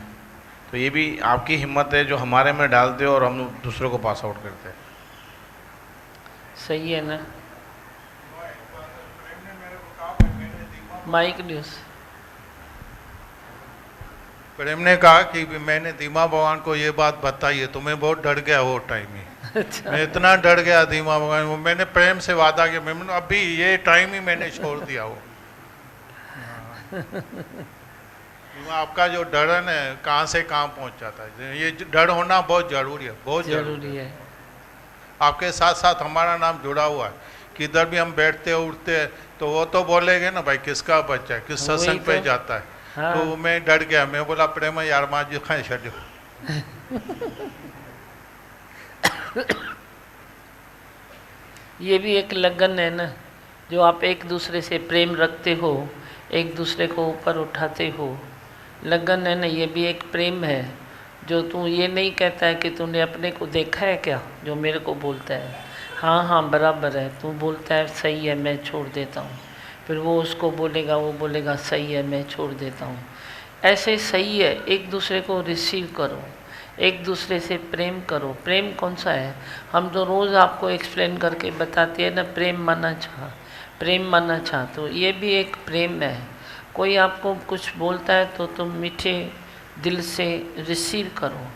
Speaker 11: तो ये भी आपकी हिम्मत है जो हमारे में डालते हो और हम दूसरों को पास आउट करते हैं।
Speaker 2: सही है ना। माइक न्यूज़
Speaker 10: प्रेम ने कहा कि मैंने धीमा भगवान को ये बात बताई है, तो मैं बहुत डर गया वो टाइम ही।
Speaker 2: अच्छा।
Speaker 10: मैं इतना डर गया धीमा भगवान, वो मैंने प्रेम से वादा किया, मैं अभी ये टाइम ही मैंने छोड़ दिया वो। धीमा, आपका जो डर है ना कहाँ से कहाँ पहुँच जाता है, ये डर होना बहुत जरूरी है, बहुत जरूरी है। आपके साथ साथ हमारा नाम जुड़ा हुआ है, किधर भी हम बैठते उठते हैं तो वो तो बोलेंगे ना भाई किसका बच्चा है, किस सत्संग पे जाता है।
Speaker 2: हाँ।
Speaker 10: तो मैं डर गया, मैं बोला प्रेम यार माँ जी खाए छो।
Speaker 2: ये भी एक लगन है ना, जो आप एक दूसरे से प्रेम रखते हो, एक दूसरे को ऊपर उठाते हो, लगन है ना, ये भी एक प्रेम है। जो तू ये नहीं कहता है कि तूने अपने को देखा है क्या, जो मेरे को बोलता है हाँ हाँ बराबर है, तू बोलता है सही है मैं छोड़ देता हूँ, फिर वो उसको बोलेगा, वो बोलेगा सही है मैं छोड़ देता हूँ। ऐसे सही है, एक दूसरे को रिसीव करो, एक दूसरे से प्रेम करो। प्रेम कौन सा है, हम तो रोज़ आपको एक्सप्लेन करके बताते हैं ना, प्रेम माना चाह, प्रेम माना चाह, तो ये भी एक प्रेम है। कोई आपको कुछ बोलता है तो तुम मीठे दिल से रिसीव करो,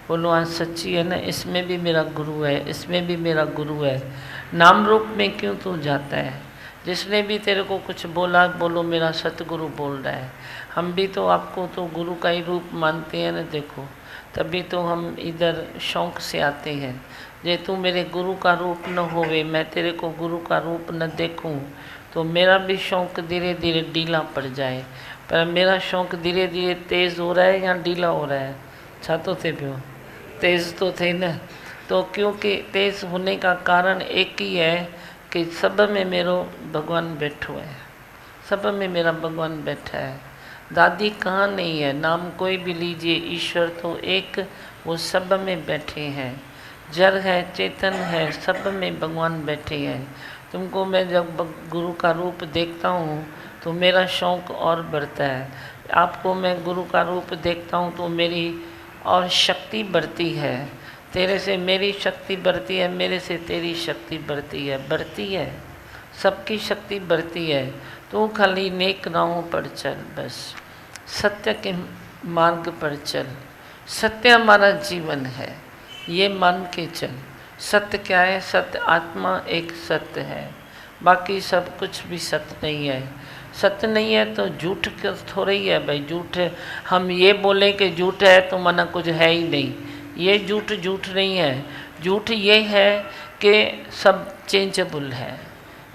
Speaker 2: बोलो आज सच्ची है ना, इसमें भी मेरा गुरु है, इसमें भी मेरा गुरु है। नाम रूप में क्यों तू जाता है, जिसने भी तेरे को कुछ बोला बोलो मेरा सतगुरु बोल रहा है। हम भी तो आपको तो गुरु का ही रूप मानते हैं ना, देखो तभी तो हम इधर शौक़ से आते हैं। जे तू मेरे गुरु का रूप न होवे, मैं तेरे को गुरु का रूप न देखूं, तो मेरा भी शौक़ धीरे धीरे ढीला पड़ जाए। पर मेरा शौक़ धीरे धीरे तेज़ हो रहा है या ढीला हो रहा है, छा तो थे पियो तेज़ तो थे न। तो क्योंकि तेज़ होने का कारण एक ही है कि सब में मेरो भगवान बैठो है, सब में मेरा भगवान बैठा है। दादी कहाँ नहीं है, नाम कोई भी लीजिए, ईश्वर तो एक, वो सब में बैठे हैं। जड़ है, चेतन है, सब में भगवान बैठे हैं। तुमको मैं जब गुरु का रूप देखता हूँ तो मेरा शौक़ और बढ़ता है, आपको मैं गुरु का रूप देखता हूँ तो मेरी और शक्ति बढ़ती है। तेरे से मेरी शक्ति बढ़ती है, मेरे से तेरी शक्ति बढ़ती है, सबकी शक्ति बढ़ती है। तू खाली नेक राहों पर चल, बस सत्य के मार्ग पर चल। सत्य हमारा जीवन है, ये मान के चल। सत्य क्या है, सत्य आत्मा एक सत्य है, बाकी सब कुछ भी सत्य नहीं है। सत्य नहीं है तो झूठ थोड़ा ही है भाई। झूठ हम ये बोलें कि झूठ है तो मना कुछ है ही नहीं, ये झूठ नहीं है। झूठ ये है कि सब चेंजेबल है,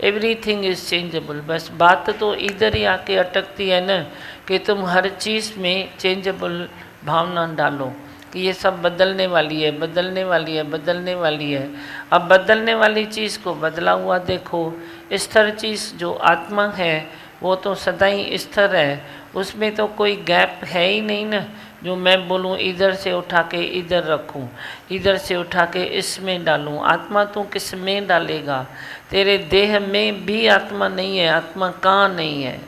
Speaker 2: एवरीथिंग इज़ चेंजेबल। बस बात तो इधर ही आके अटकती है ना कि तुम हर चीज़ में चेंजेबल भावना डालो कि ये सब बदलने वाली है, बदलने वाली है, बदलने वाली है। अब बदलने वाली चीज़ को बदला हुआ देखो। स्थिर चीज़ जो आत्मा है वो तो सदा ही स्थिर है, उसमें तो कोई गैप है ही नहीं ना जो मैं बोलूँ इधर से उठा के इधर रखूँ, इधर से उठा के इसमें डालूँ। आत्मा तू किस में डालेगा? तेरे देह में भी आत्मा नहीं है। आत्मा कहाँ नहीं है?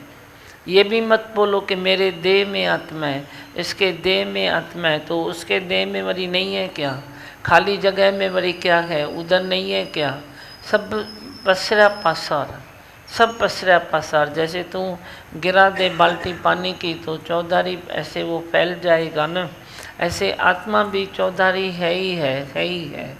Speaker 2: ये भी मत बोलो कि मेरे देह में आत्मा है, इसके देह में आत्मा है। तो उसके देह में मरी नहीं है क्या? खाली जगह में मरी क्या है? उधर नहीं है क्या? सब पसरा पासार, सब पसरा पासार। जैसे तू गिरा दे बाल्टी पानी की तो चौधारी ऐसे वो फैल जाएगा ना, ऐसे आत्मा भी चौधारी है ही है,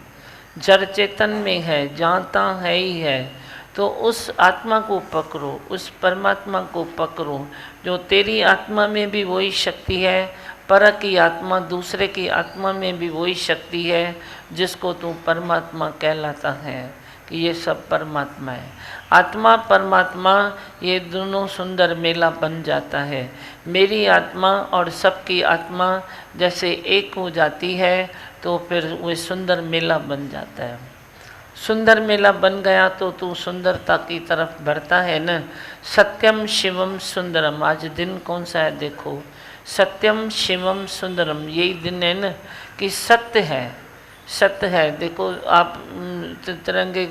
Speaker 2: जड़ चेतन में है, जानता है ही है। तो उस आत्मा को पकड़ो, उस परमात्मा को पकड़ो। जो तेरी आत्मा में भी वही शक्ति है, पर की आत्मा, दूसरे की आत्मा में भी वही शक्ति है, जिसको तू परमात्मा कहलाता है कि ये सब परमात्मा है। आत्मा परमात्मा ये दोनों सुंदर मेला बन जाता है। मेरी आत्मा और सबकी आत्मा जैसे एक हो जाती है तो फिर वो सुंदर मेला बन जाता है। सुंदर मेला बन गया तो तू सुंदरता की तरफ बढ़ता है न। सत्यम शिवम सुंदरम, आज दिन कौन सा है देखो, सत्यम शिवम सुंदरम, यही दिन है न कि सत्य है, सत्य है। देखो आप तिरंगे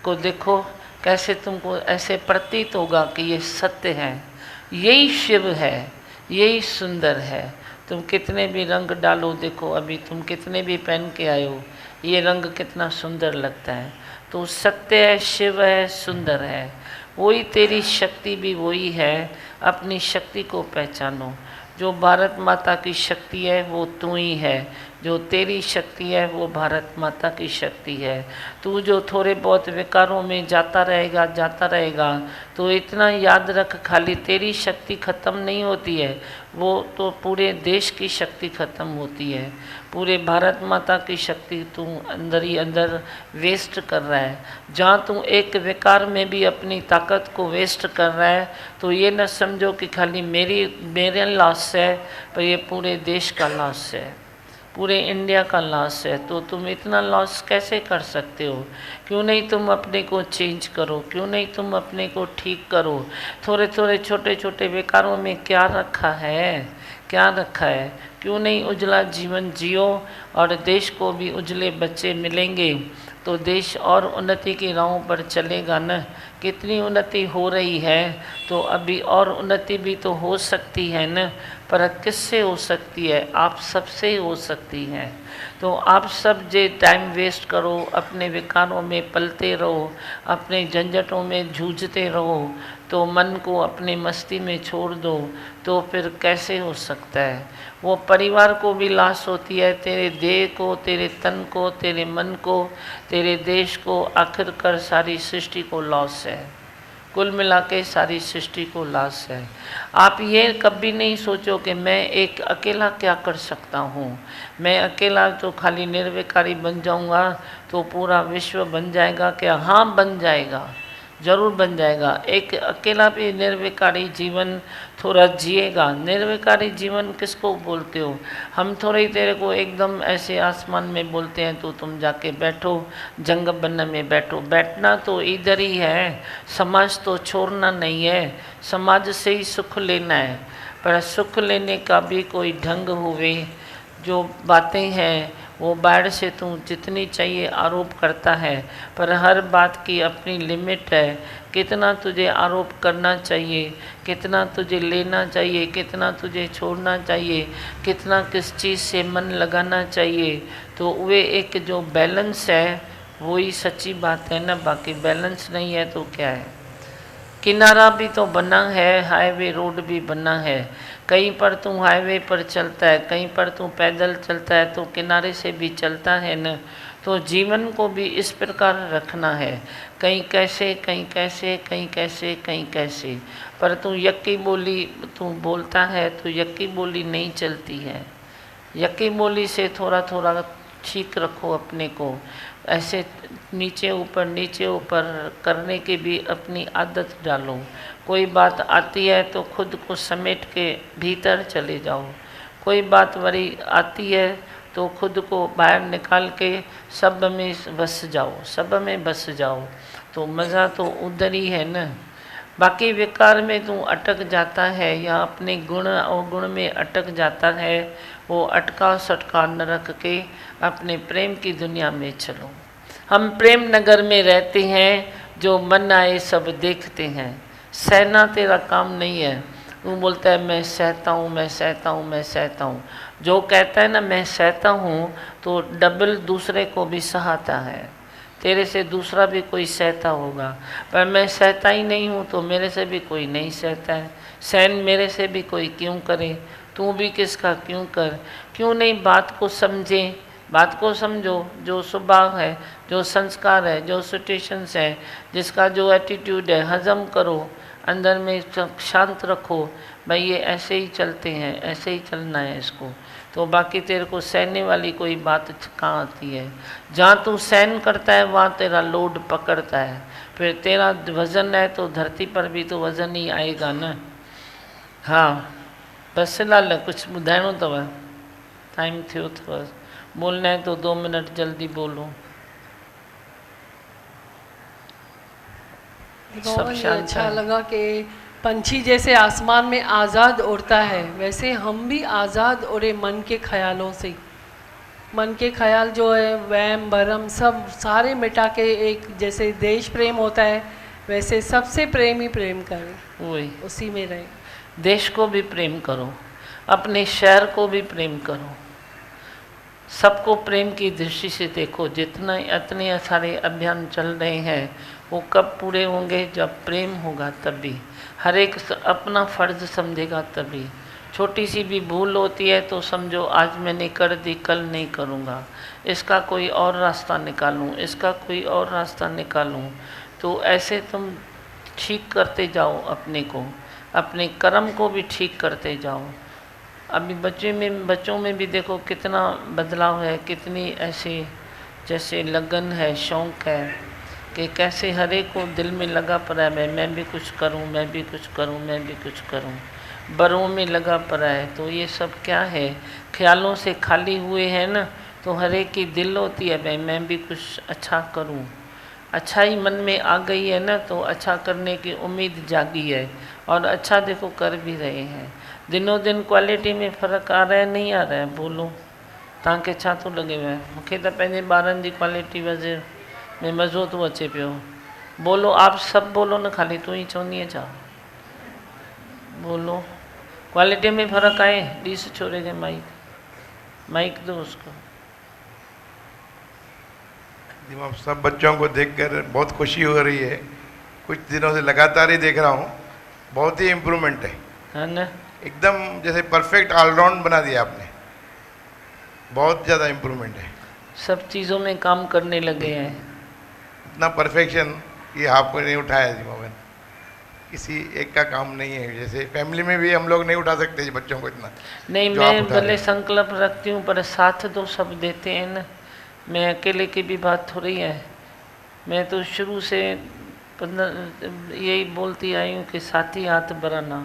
Speaker 2: को देखो, कैसे तुमको ऐसे प्रतीत होगा कि ये सत्य है, यही शिव है, यही सुंदर है। तुम कितने भी रंग डालो, देखो अभी तुम कितने भी पहन के आए हो, ये रंग कितना सुंदर लगता है। तो सत्य है, शिव है, सुंदर है, वही तेरी शक्ति भी वही है। अपनी शक्ति को पहचानो। जो भारत माता की शक्ति है वो तू ही है, जो तेरी शक्ति है वो भारत माता की शक्ति है। तू जो थोड़े बहुत विकारों में जाता रहेगा तो इतना याद रख, खाली तेरी शक्ति खत्म नहीं होती है, वो तो पूरे देश की शक्ति खत्म होती है। पूरे भारत माता की शक्ति तू अंदर ही अंदर वेस्ट कर रहा है। जहाँ तू एक विकार में भी अपनी ताकत को वेस्ट कर रहा है तो ये न समझो कि खाली मेरे लॉस है, पर ये पूरे देश का लॉस है, पूरे इंडिया का लॉस है। तो तुम इतना लॉस कैसे कर सकते हो? क्यों नहीं तुम अपने को चेंज करो, क्यों नहीं तुम अपने को ठीक करो? थोड़े थोड़े छोटे छोटे विकारों में क्या रखा है, क्या रखा है? क्यों नहीं उजला जीवन जियो और देश को भी उजले बच्चे मिलेंगे तो देश और उन्नति की राहों पर चलेगा न। कितनी उन्नति हो रही है तो अभी और उन्नति भी तो हो सकती है न, पर किससे हो सकती है? आप सबसे हो सकती है। तो आप सब जे टाइम वेस्ट करो, अपने विकारों में पलते रहो, अपने झंझटों में जूझते रहो, तो मन को अपने मस्ती में छोड़ दो, तो फिर कैसे हो सकता है? वो परिवार को भी लॉस होती है, तेरे देह को, तेरे तन को, तेरे मन को, तेरे देश को, आखिरकार सारी सृष्टि को लॉस है। कुल मिला के सारी सृष्टि को लॉस है। आप ये कभी नहीं सोचो कि मैं एक अकेला क्या कर सकता हूँ, मैं अकेला तो खाली निर्विकारी बन जाऊँगा तो पूरा विश्व बन जाएगा क्या? हाँ बन जाएगा, जरूर बन जाएगा। एक अकेला भी निर्विकारी जीवन थोड़ा जिएगा। निर्विकारी जीवन किसको बोलते हो? हम थोड़ी ही तेरे को एकदम ऐसे आसमान में बोलते हैं तो तुम जाके बैठो, जंग बन में बैठो। बैठना तो इधर ही है, समाज तो छोड़ना नहीं है, समाज से ही सुख लेना है। पर सुख लेने का भी कोई ढंग हुए। जो बातें हैं वो बाहर से तू जितनी चाहिए आरोप करता है, पर हर बात की अपनी लिमिट है। कितना तुझे आरोप करना चाहिए, कितना तुझे लेना चाहिए, कितना तुझे छोड़ना चाहिए, कितना किस चीज़ से मन लगाना चाहिए, तो वे एक जो बैलेंस है वही सच्ची बात है ना। बाकी बैलेंस नहीं है तो क्या है? किनारा भी तो बना है, हाईवे रोड भी बना है। कहीं पर तू हाईवे पर चलता है, कहीं पर तू पैदल चलता है, तो किनारे से भी चलता है न। तो जीवन को भी इस प्रकार रखना है, कहीं कैसे, कहीं कैसे, कहीं कैसे, कहीं कैसे। पर तू यक्की बोली तू बोलता है तो यक्की बोली नहीं चलती है। यक्की बोली से थोड़ा थोड़ा ठीक रखो अपने को। ऐसे नीचे ऊपर करने की भी अपनी आदत डालो। कोई बात आती है तो खुद को समेट के भीतर चले जाओ। कोई बात बड़ी आती है तो खुद को बाहर निकाल के सब में बस जाओ, सब में बस जाओ। तो मज़ा तो उधर ही है न। बाकी विकार में तू अटक जाता है या अपने गुण अवगुण में अटक जाता है, वो अटका सटका न रख के अपने प्रेम की दुनिया में चलो। हम प्रेम नगर में रहते हैं, जो मन आए सब देखते हैं। सहना तेरा काम नहीं है। वो बोलता है मैं सहता हूँ, मैं सहता हूँ, मैं सहता हूँ। जो कहता है ना मैं सहता हूँ, तो डबल दूसरे को भी सहाता है। तेरे से दूसरा भी कोई सहता होगा, पर मैं सहता ही नहीं हूँ तो मेरे से भी कोई नहीं सहता है। सहन मेरे से भी कोई क्यों करे, तू भी किसका क्यों कर। क्यों नहीं बात को समझे, बात को समझो। जो स्वभाव है, जो संस्कार है, जो सिचुएशंस है, जिसका जो एटीट्यूड है, हजम करो, अंदर में शांत रखो। भाई ये ऐसे ही चलते हैं, ऐसे ही चलना है इसको। तो बाकी तेरे को सहने वाली कोई बात कहाँ आती है। जहाँ तू सहन करता है वहाँ तेरा लोड पकड़ता है। फिर तेरा वज़न है तो धरती पर भी तो वज़न ही आएगा न। हाँ बस फिलहाल कुछ ॿुधाइणो अथव? टाइम थियो अथव, बोलना है तो 2 मिनट जल्दी बोलो। सब शांत
Speaker 12: अच्छा
Speaker 2: है।
Speaker 12: लगा कि पंछी जैसे आसमान में आज़ाद उड़ता है, वैसे हम भी आज़ाद उड़े मन के ख्यालों से। मन के ख्याल जो है वहम भरम सब सारे मिटा के एक जैसे देश प्रेम होता है, वैसे सबसे प्रेम ही प्रेम करें,
Speaker 2: वही
Speaker 12: उसी में रहे।
Speaker 2: देश को भी प्रेम करो, अपने शहर को भी प्रेम करो, सबको प्रेम की दृष्टि से देखो। जितना इतने सारे अभियान चल रहे हैं वो कब पूरे होंगे? जब प्रेम होगा तभी। हर एक अपना फ़र्ज़ समझेगा तभी। छोटी सी भी भूल होती है तो समझो आज मैंने कर दी, कल नहीं करूँगा, इसका कोई और रास्ता निकालूँ, इसका कोई और रास्ता निकालूँ। तो ऐसे तुम ठीक करते जाओ अपने को, अपने कर्म को भी ठीक करते जाओ। अभी बच्चों में भी देखो कितना बदलाव है, कितनी ऐसे जैसे लगन है, शौक़ है कि कैसे हर एक को दिल में लगा पड़ा है मैं भी कुछ करूं, मैं भी कुछ करूं, मैं भी कुछ करूं। बरों में लगा पड़ा है। तो ये सब क्या है? ख्यालों से खाली हुए हैं ना, तो हर एक की दिल होती है भाई मैं भी कुछ अच्छा करूं। अच्छा ही मन में आ गई है ना, तो अच्छा करने की उम्मीद जागी है और अच्छा देखो कर भी रहे हैं। दिनों दिन क्वालिटी में फ़र्क़ु आ रहा है, नहीं आ रहा है? बोलो तव्हांखे छा थो लॻे? मूंखे त पंहिंजे ॿारनि जी क्वालिटी वज़े में मज़ो तो अचे पियो। बोलो आप सब बोलो न, खाली तू ही चवंदी है छा? बोलो क्वालिटी में फ़र्क़ु आहे? ॾिस छोरे खे माइक दो उसको।
Speaker 13: सब बच्चों को देखकर बहुत खुशी हो रही है। कुछ दिनों से लगातार ही देख रहा हूँ, बहुत ही इम्प्रूवमेंट है
Speaker 2: ना?
Speaker 13: एकदम जैसे परफेक्ट ऑलराउंड बना दिया आपने, बहुत ज़्यादा इम्प्रूवमेंट है।
Speaker 2: सब चीज़ों में काम करने लगे हैं।
Speaker 13: इतना परफेक्शन ये आपको नहीं उठाया दिमाग में, किसी एक का काम नहीं है। जैसे फैमिली में भी हम लोग नहीं उठा सकते बच्चों को इतना।
Speaker 2: नहीं, मैं भले संकल्प रखती हूँ पर साथ तो सब देते हैं ना। मैं अकेले की भी बात थोड़ी है। मैं तो शुरू से यही बोलती आई हूँ कि साथी हाथ बढ़ाना,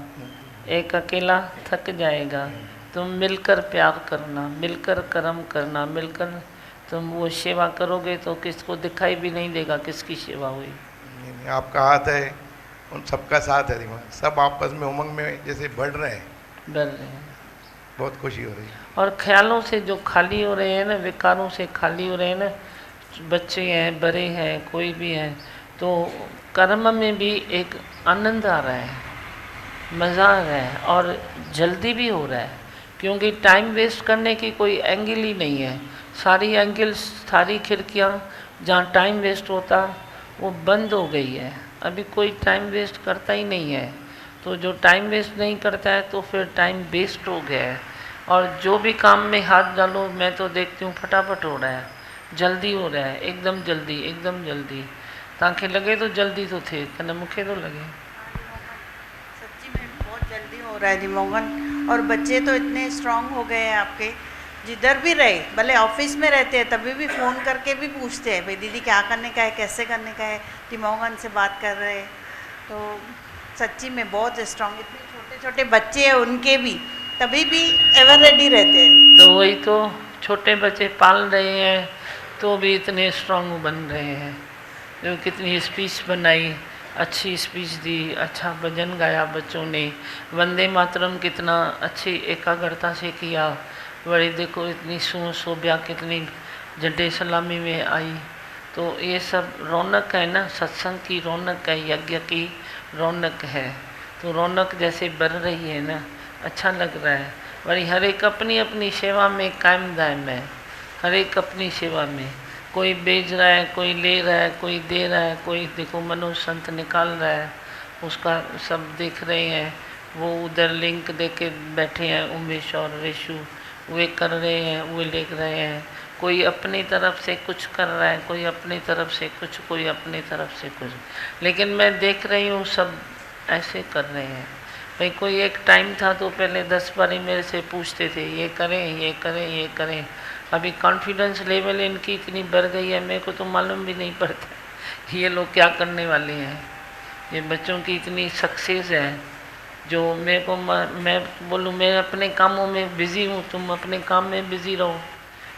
Speaker 2: एक अकेला थक जाएगा। तुम मिलकर प्यार करना, मिलकर कर्म करना, मिलकर तुम वो सेवा करोगे तो किसको दिखाई भी नहीं देगा किसकी सेवा हुई।
Speaker 13: आपका हाथ है, उन सबका साथ है दिमाग, सब आपस में उमंग में जैसे बढ़ रहे हैं, बहुत खुशी हो रही है।
Speaker 2: और ख्यालों से जो खाली हो रहे हैं ना, विकारों से खाली हो रहे हैं ना, बच्चे हैं, बड़े हैं, कोई भी है, तो कर्म में भी एक आनंद आ रहा है, मज़ा आ रहा है और जल्दी भी हो रहा है। क्योंकि टाइम वेस्ट करने की कोई एंगल ही नहीं है। सारी एंगल, सारी खिड़कियाँ जहाँ टाइम वेस्ट होता वो बंद हो गई है। अभी कोई टाइम वेस्ट करता ही नहीं है। तो जो टाइम वेस्ट नहीं करता है तो फिर टाइम वेस्ट हो गया है। और जो भी काम में हाथ डालो मैं तो देखती हूँ फटाफट हो रहा है, जल्दी हो रहा है, एकदम जल्दी, एकदम जल्दी। तव्हांखे लगे तो जल्दी तो थे, कने मूंखे तो लगे
Speaker 1: सच्ची में बहुत जल्दी हो रहा है जी मोहन। और बच्चे तो इतने स्ट्रांग हो गए हैं आपके, जिधर भी रहे, भले ऑफिस में रहते हैं तभी भी फ़ोन करके भी पूछते हैं भाई दीदी क्या करने का है, कैसे करने का है, दिमोगन से बात कर रहे हैं। तो सच्ची में बहुत स्ट्रांग, इतने छोटे छोटे बच्चे हैं उनके भी तभी भी एवर रेडी रहते हैं।
Speaker 2: तो वही तो छोटे बच्चे पाल रहे हैं तो भी इतने स्ट्रांग बन रहे हैं। जो कितनी स्पीच बनाई, अच्छी स्पीच दी, अच्छा भजन गाया बच्चों ने, वंदे मातरम कितना अच्छी एकाग्रता से किया। बड़ी देखो इतनी शोभा कितनी झंडे सलामी में आई। तो ये सब रौनक है ना, सत्संग की रौनक है, यज्ञ की रौनक है। तो रौनक जैसे बढ़ रही है ना, अच्छा लग रहा है। बड़ी हर एक अपनी अपनी सेवा में कायम दायम है, हर एक अपनी सेवा में। कोई बेच रहा है, कोई ले रहा है, कोई दे रहा है, कोई देखो मनोज संत निकाल रहा है, उसका सब देख रहे हैं। वो उधर लिंक दे के बैठे हैं उमेश और रेशु, वे कर रहे हैं, वे लिख रहे हैं। कोई अपनी तरफ से कुछ कर रहा है, कोई अपनी तरफ से कुछ, कोई अपनी तरफ से कुछ। लेकिन मैं देख रही हूँ सब ऐसे कर रहे हैं। भाई कोई एक टाइम था तो पहले 10 बार मेरे से पूछते थे ये करें ये करें ये करें। अभी कॉन्फिडेंस लेवल इनकी इतनी बढ़ गई है, मेरे को तो मालूम भी नहीं पड़ता ये लोग क्या करने वाले हैं। ये बच्चों की इतनी सक्सेस है जो मेरे को, मैं बोलूँ मैं अपने कामों में बिज़ी हूँ, तुम अपने काम में बिज़ी रहो,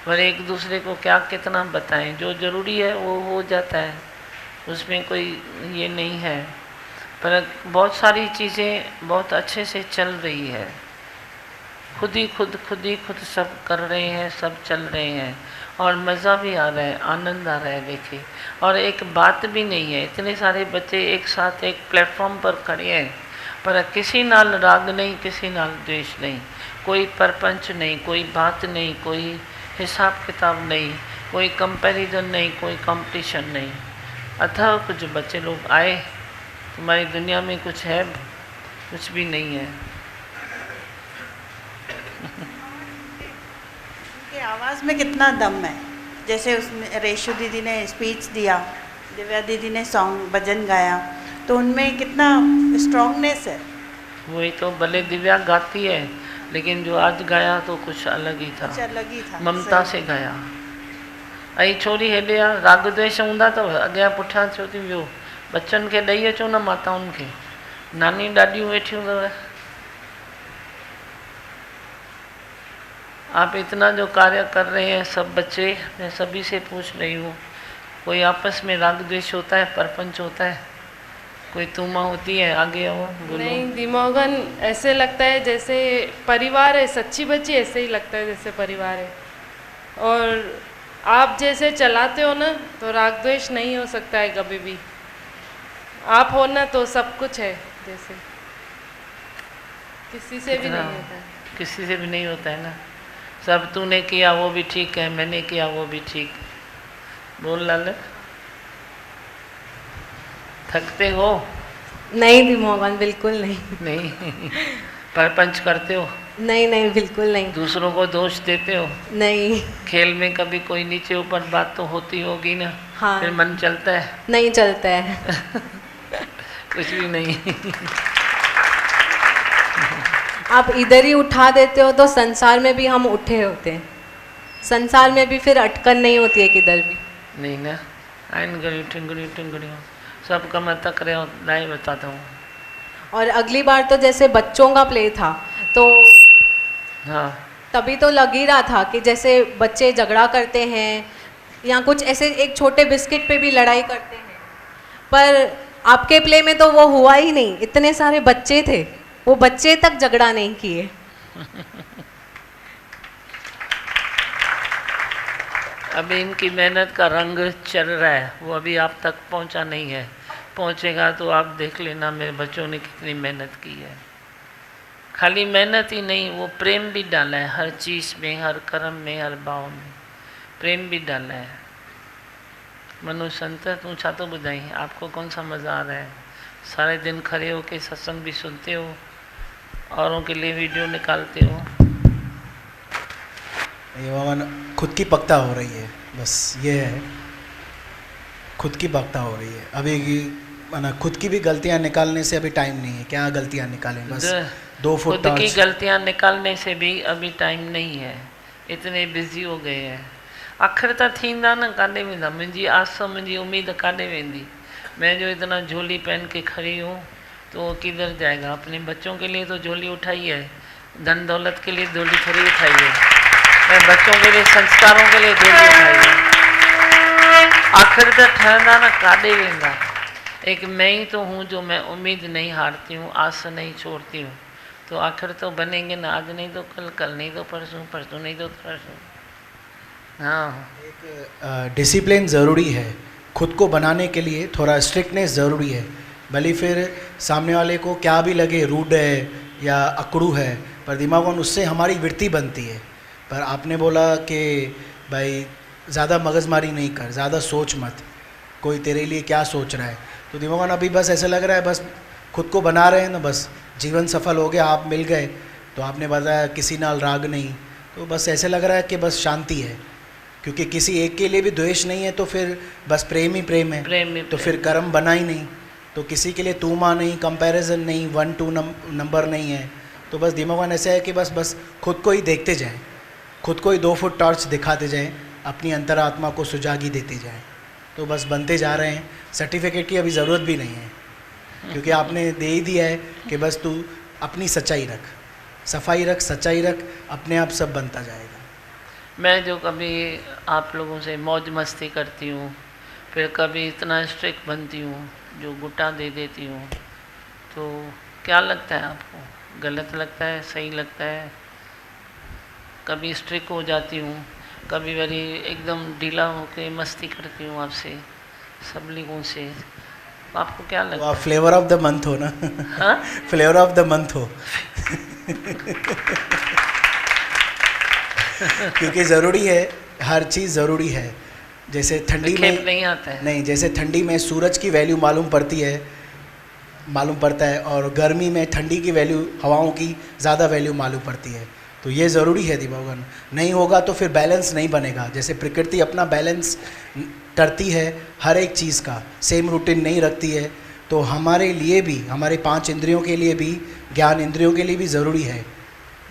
Speaker 2: पर एक दूसरे को क्या कितना बताएं। जो ज़रूरी है वो हो जाता है, उसमें कोई ये नहीं है। पर बहुत सारी चीज़ें बहुत अच्छे से चल रही है, खुद ही खुद सब कर रहे हैं, सब चल रहे हैं और मज़ा भी आ रहा है, आनंद आ रहा है देखिए। और एक बात भी नहीं है, इतने सारे बच्चे एक साथ एक प्लेटफॉर्म पर खड़े हैं, पर किसी नाल राग नहीं, किसी नाल द्वेष नहीं, कोई परपंच नहीं, कोई बात नहीं, कोई हिसाब किताब नहीं, कोई कंपैरिजन नहीं, कोई कंपटीशन नहीं। अतः कुछ बच्चे लोग आए, तुम्हारी दुनिया में कुछ है? कुछ भी नहीं है।
Speaker 14: उनकी आवाज़ में कितना दम है, जैसे उसमें रेशु दीदी ने स्पीच दिया, दिव्या दीदी ने सॉन्ग भजन गाया, तो उनमें कितना स्ट्रॉन्गनेस है।
Speaker 2: वही तो, भले दिव्या गाती है लेकिन जो आज गाया तो कुछ अलग ही था,
Speaker 14: कुछ अलग ही था,
Speaker 2: ममता से गाया। आई छोरी हेॾे आ, राग द्वेष हूंदा तो अॻियां पुठियां छो थी वियो? बच्चन के ॾेई अचो न माताउनि खे, नानी ॾाॾियूं वेठियूं अथव। आप इतना जो कार्य कर रहे हैं सब बच्चे, मैं सभी से पूछ रही हूँ, कोई आपस में राग द्वेष होता है, परपंच होता है, कोई तुमा होती है? आगे आओ, बोलो।
Speaker 12: नहीं दिमागन, ऐसे लगता है जैसे परिवार है, सच्ची बच्ची ऐसे ही लगता है जैसे परिवार है। और आप जैसे चलाते हो ना तो राग द्वेष नहीं हो सकता है कभी भी। आप हो ना तो सब कुछ है, जैसे किसी से भी नहीं होता है।
Speaker 2: किसी से भी नहीं होता है ना, सब तूने किया वो भी ठीक है, मैंने किया वो भी ठीक। बोल लाल, थकते हो?
Speaker 8: नहीं दिमोगन, बिल्कुल नहीं।
Speaker 2: नहीं परपंच करते हो?
Speaker 8: नहीं नहीं, बिल्कुल नहीं।
Speaker 2: दूसरों को दोष देते हो?
Speaker 8: नहीं।
Speaker 2: खेल में कभी कोई नीचे ऊपर बात तो होती होगी ना?
Speaker 8: हाँ।
Speaker 2: फिर मन चलता है?
Speaker 8: नहीं चलता है।
Speaker 2: कुछ भी नहीं।
Speaker 8: आप इधर ही उठा देते हो तो संसार में भी हम उठे होते हैं, संसार में भी फिर अटकन नहीं होती है किधर भी।
Speaker 2: नहीं ना, आइन गड़ियों टिंगड़ियों टिंगड़ियों सब कम तक रहे हो, नहीं बताता हूँ।
Speaker 8: और अगली बार तो जैसे बच्चों का प्ले था तो
Speaker 2: हाँ,
Speaker 8: तभी तो लग ही रहा था कि जैसे बच्चे झगड़ा करते हैं या कुछ ऐसे एक छोटे बिस्किट पे भी लड़ाई करते हैं, पर आपके प्ले में तो वो हुआ ही नहीं। इतने सारे बच्चे थे, वो बच्चे तक झगड़ा नहीं किए।
Speaker 2: अभी इनकी मेहनत का रंग चल रहा है, वो अभी आप तक पहुंचा नहीं है। पहुंचेगा तो आप देख लेना मेरे बच्चों ने कितनी मेहनत की है। खाली मेहनत ही नहीं, वो प्रेम भी डाला है हर चीज़ में, हर कर्म में, हर भाव में प्रेम भी डाला है। मनु संत तू छा तो ॿुधाई, आपको कौन सा मज़ा आ रहा है? सारे दिन खड़े होके सत्संग भी सुनते हो, औरों के लिए वीडियो निकालते हो।
Speaker 15: ये मामा खुद की पक्ता हो रही है, बस ये है, खुद की पक्ता हो रही है। अभी माना खुद की भी गलतियां निकालने से अभी टाइम नहीं है। क्या गलतियां निकालें? बस 2 फुट
Speaker 2: खुद की गलतियां निकालने से भी अभी टाइम नहीं है, इतने बिजी हो गए हैं। आखिर तो थींदा न, काॾे वेंदा? मुंहिंजी आस, मुंहिंजी उम्मीद काॾे वेंदी? मैं जो इतना झोली पहन के खड़ी हूँ तो किधर जाएगा? अपने बच्चों के लिए तो झोली उठाई है, धन दौलत के लिए झोली थोड़ी उठाई है। मैं बच्चों के लिए, संस्कारों के लिए झोली उठाई है। आखिर तो ठहंदा न, काॾे वेंदा? एक मैं ही तो हूँ जो मैं उम्मीद नहीं हारती हूँ, आस नहीं छोड़ती हूँ। तो आखिर तो बनेंगे ना, आज नहीं तो कल, कल नहीं तो परसों, परसों नहीं तो परसों। हाँ,
Speaker 15: एक डिसिप्लिन ज़रूरी है, खुद को बनाने के लिए थोड़ा स्ट्रिक्टनेस ज़रूरी है। भले फिर सामने वाले को क्या भी लगे रूड है या अकड़ू है, पर दिमागों उससे हमारी वृत्ति बनती है। पर आपने बोला कि भाई ज़्यादा मगजमारी नहीं कर, ज़्यादा सोच मत, कोई तेरे लिए क्या सोच रहा है। तो दिमागों अभी बस ऐसा लग रहा है बस खुद को बना रहे हैं ना, बस जीवन सफल हो गया, आप मिल गए। तो आपने बताया किसी नाल राग नहीं, तो बस ऐसे लग रहा है कि बस शांति है, क्योंकि किसी एक के लिए भी द्वेष नहीं है, तो फिर बस प्रेम ही प्रेम है। तो फिर कर्म बना ही नहीं, तो किसी के लिए तू माँ नहीं, कंपैरिजन नहीं, 1-2 नंबर नहीं है। तो बस दिमाग ऐसा है कि बस खुद को ही देखते जाएं, खुद को ही 2 फुट टॉर्च दिखाते जाएं, अपनी अंतरात्मा को सुजागी देते जाएं। तो बस बनते जा रहे हैं। सर्टिफिकेट की अभी ज़रूरत भी नहीं है, क्योंकि आपने दे ही दिया है कि बस तू अपनी सच्चाई रख, सफाई रख, सच्चाई रख, अपने आप सब बनता जाएगा।
Speaker 2: मैं जो कभी आप लोगों से मौज मस्ती करती हूँ, फिर कभी इतना स्ट्रिक्ट बनती हूँ, जो गुटा दे देती हूँ, तो क्या लगता है आपको? गलत लगता है, सही लगता है? कभी स्ट्रिक्ट हो जाती हूँ, कभी बड़ी एकदम ढीला होकर मस्ती करती हूँ आपसे, सब लोगों से, आपको क्या लगता है?
Speaker 15: आप फ्लेवर ऑफ द मंथ हो ना? हाँ, फ्लेवर ऑफ द मंथ हो। क्योंकि ज़रूरी है, हर चीज़ ज़रूरी है। जैसे ठंडी में
Speaker 2: नहीं आता है,
Speaker 15: नहीं, जैसे ठंडी में सूरज की वैल्यू मालूम पड़ता है, और गर्मी में ठंडी की वैल्यू, हवाओं की ज़्यादा वैल्यू मालूम पड़ती है। तो ये ज़रूरी है दिमागन, नहीं होगा तो फिर बैलेंस नहीं बनेगा। जैसे प्रकृति अपना बैलेंस करती है, हर एक चीज़ का सेम रूटीन नहीं रखती है, तो हमारे लिए भी, हमारे 5 इंद्रियों के लिए भी, ज्ञान इंद्रियों के लिए भी ज़रूरी है।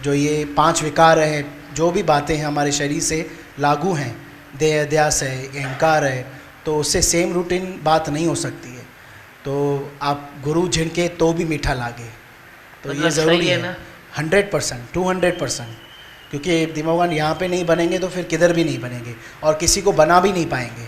Speaker 15: जो ये 5 विकार हैं, जो भी बातें हैं हमारे शरीर से लागू हैं, देह अध्यास है, अहंकार है, तो उससे सेम रूटीन बात नहीं हो सकती है। तो आप गुरु झिनके तो भी मीठा लागे, तो ये ज़रूरी है 100%, 200%। क्योंकि दिमाग यहाँ पे नहीं बनेंगे तो फिर किधर भी नहीं बनेंगे, और किसी को बना भी नहीं पाएंगे।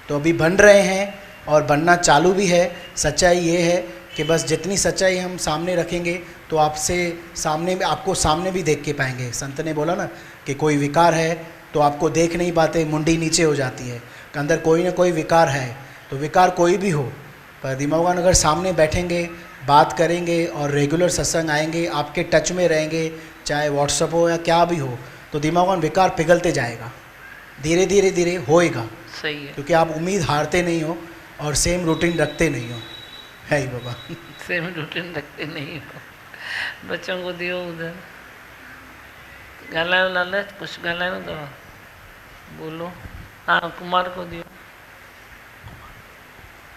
Speaker 15: तो अभी बन रहे हैं और बनना चालू भी है। सच्चाई ये है कि बस जितनी सच्चाई हम सामने रखेंगे तो आपको सामने भी देख के पाएंगे। संत ने बोला ना कि कोई विकार है तो आपको देख नहीं पाते, मुंडी नीचे हो जाती है। अंदर कोई ना कोई विकार है, तो विकार कोई भी हो, पर दिमागवान अगर सामने बैठेंगे, बात करेंगे और रेगुलर सत्संग आएंगे, आपके टच में रहेंगे, चाहे व्हाट्सअप हो या क्या भी हो, तो दिमागवान विकार पिघलते जाएगा, धीरे धीरे धीरे होएगा।
Speaker 2: सही है,
Speaker 15: क्योंकि आप उम्मीद हारते नहीं हो और सेम रूटीन रखते नहीं हो, है ही बाबा।
Speaker 2: सेम रूटीन रखते नहीं हो। बच्चों को दियो उधर, गालायो लाला, कुछ गालायो तो बोलो। हाँ, कुमार को दियो,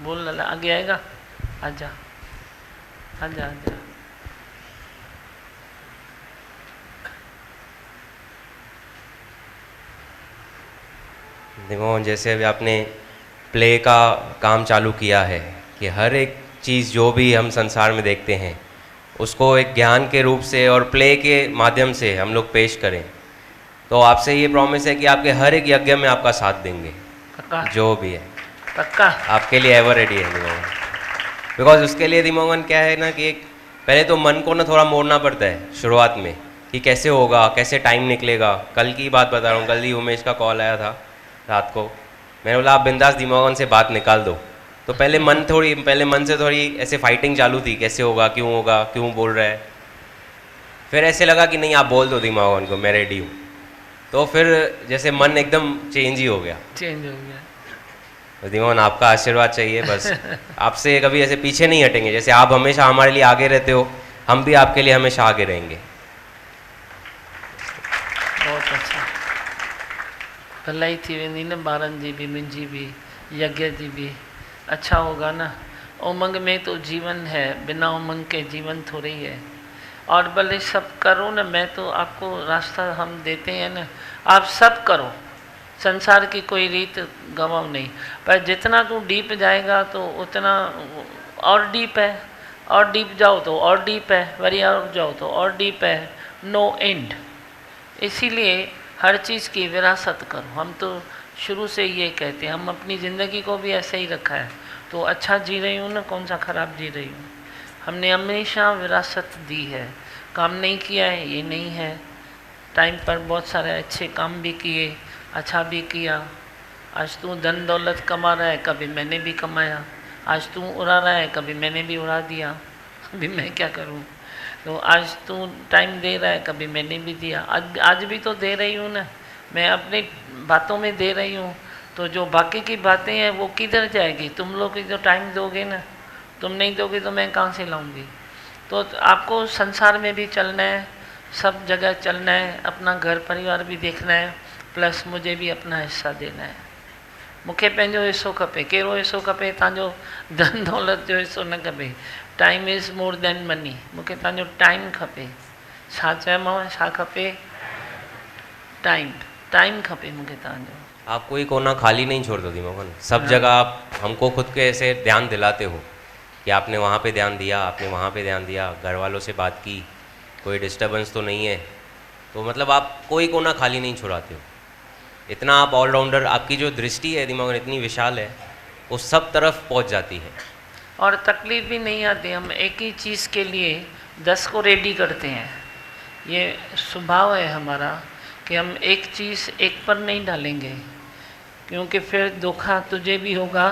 Speaker 2: बोल लाला, आगे आएगा, आजा आजा आजा।
Speaker 16: देखो, जैसे अभी आपने प्ले का काम चालू किया है कि हर एक चीज़ जो भी हम संसार में देखते हैं उसको एक ज्ञान के रूप से और प्ले के माध्यम से हम लोग पेश करें, तो आपसे ये प्रॉमिस है कि आपके हर एक यज्ञ में आपका साथ देंगे, जो भी है
Speaker 2: पक्का
Speaker 16: आपके लिए एवर रेडी है दिमागन। बिकॉज उसके लिए दिमागन क्या है ना कि पहले तो मन को ना थोड़ा मोड़ना पड़ता है शुरुआत में, कि कैसे होगा, कैसे टाइम निकलेगा। कल की बात बता रहा हूँ, कल ही उमेश का कॉल आया था रात को, मैंने बोला आप बिंदास दिमागन से बात निकाल दो। तो पहले मन से थोड़ी ऐसे फाइटिंग चालू थी, कैसे होगा, क्यों बोल रहा है। फिर ऐसे लगा कि नहीं आप बोल दो दिमागन को, मैं रेडी हूँ। तो फिर जैसे मन एकदम चेंज हो गया। तो दिमागन आपका आशीर्वाद चाहिए बस। आपसे कभी ऐसे पीछे नहीं हटेंगे, जैसे आप हमेशा हमारे लिए आगे रहते हो, हम भी आपके लिए हमेशा आगे रहेंगे।
Speaker 2: बहुत अच्छा, भलाई थी वेंदी न ॿारनि जी भी, मुंहिंजी भी, यज्ञ जी भी। अच्छा होगा ना। उमंग में तो जीवन है, बिना उमंग के जीवन थोड़ी है। और भले सब करो ना, मैं तो आपको रास्ता हम देते हैं ना, आप सब करो, संसार की कोई रीत गंवाओ नहीं। पर जितना तू डीप जाएगा तो उतना और डीप है, और डीप जाओ तो और डीप है, वरी और जाओ तो और डीप है, नो एंड। इसीलिए हर चीज़ की विरासत करो। हम तो शुरू से ये कहते हैं, हम अपनी ज़िंदगी को भी ऐसे ही रखा है, तो अच्छा जी रही हूँ ना, कौन सा खराब जी रही हूँ। हमने हमेशा विरासत दी है, काम नहीं किया है ये नहीं है। टाइम पर बहुत सारे अच्छे काम भी किए, अच्छा भी किया। आज तू धन दौलत कमा रहा है, कभी मैंने भी कमाया। आज तू उड़ा रहा है, कभी मैंने भी उड़ा दिया। अभी मैं क्या करूं? तो आज तू टाइम दे रहा है, कभी मैंने भी दिया। आज भी तो दे रही हूँ ना, मैं अपनी बातों में दे रही हूँ। तो जो बाकी की बातें हैं वो किधर जाएगी? तुम लोग जो टाइम दोगे ना, तुम नहीं दोगे तो मैं कहाँ से लाऊंगी? तो आपको संसार में भी चलना है, सब जगह चलना है, अपना घर परिवार भी देखना है, प्लस मुझे भी अपना हिस्सा देना है। मूंखे पंहिंजो हिस्सो खपे। कहिड़ो हिस्सो खपे? तव्हांजो धन दौलत जो हिस्सो न खपे। Time is more than money. मूंखे तव्हांजो टाइम खपे। छा चयोमांव? छा खपे? टाइम खपे मूंखे तव्हांजो।
Speaker 16: आप कोई कोना खाली नहीं छोड़ते दिमाग, सब जगह आप हमको खुद के ऐसे ध्यान दिलाते हो कि आपने वहाँ पे ध्यान दिया, आपने वहाँ पे ध्यान दिया, घर वालों से बात की, कोई डिस्टर्बेंस तो नहीं है। तो मतलब आप कोई कोना खाली नहीं छुड़ाते हो। इतना आप ऑलराउंडर, आपकी जो दृष्टि है दिमाग इतनी विशाल है, वो सब तरफ पहुँच जाती है
Speaker 2: और तकलीफ भी नहीं आती। हम एक ही चीज़ के लिए 10 को रेडी करते हैं। ये स्वभाव है हमारा कि हम एक चीज़ एक पर नहीं डालेंगे, क्योंकि फिर धोखा तुझे भी होगा,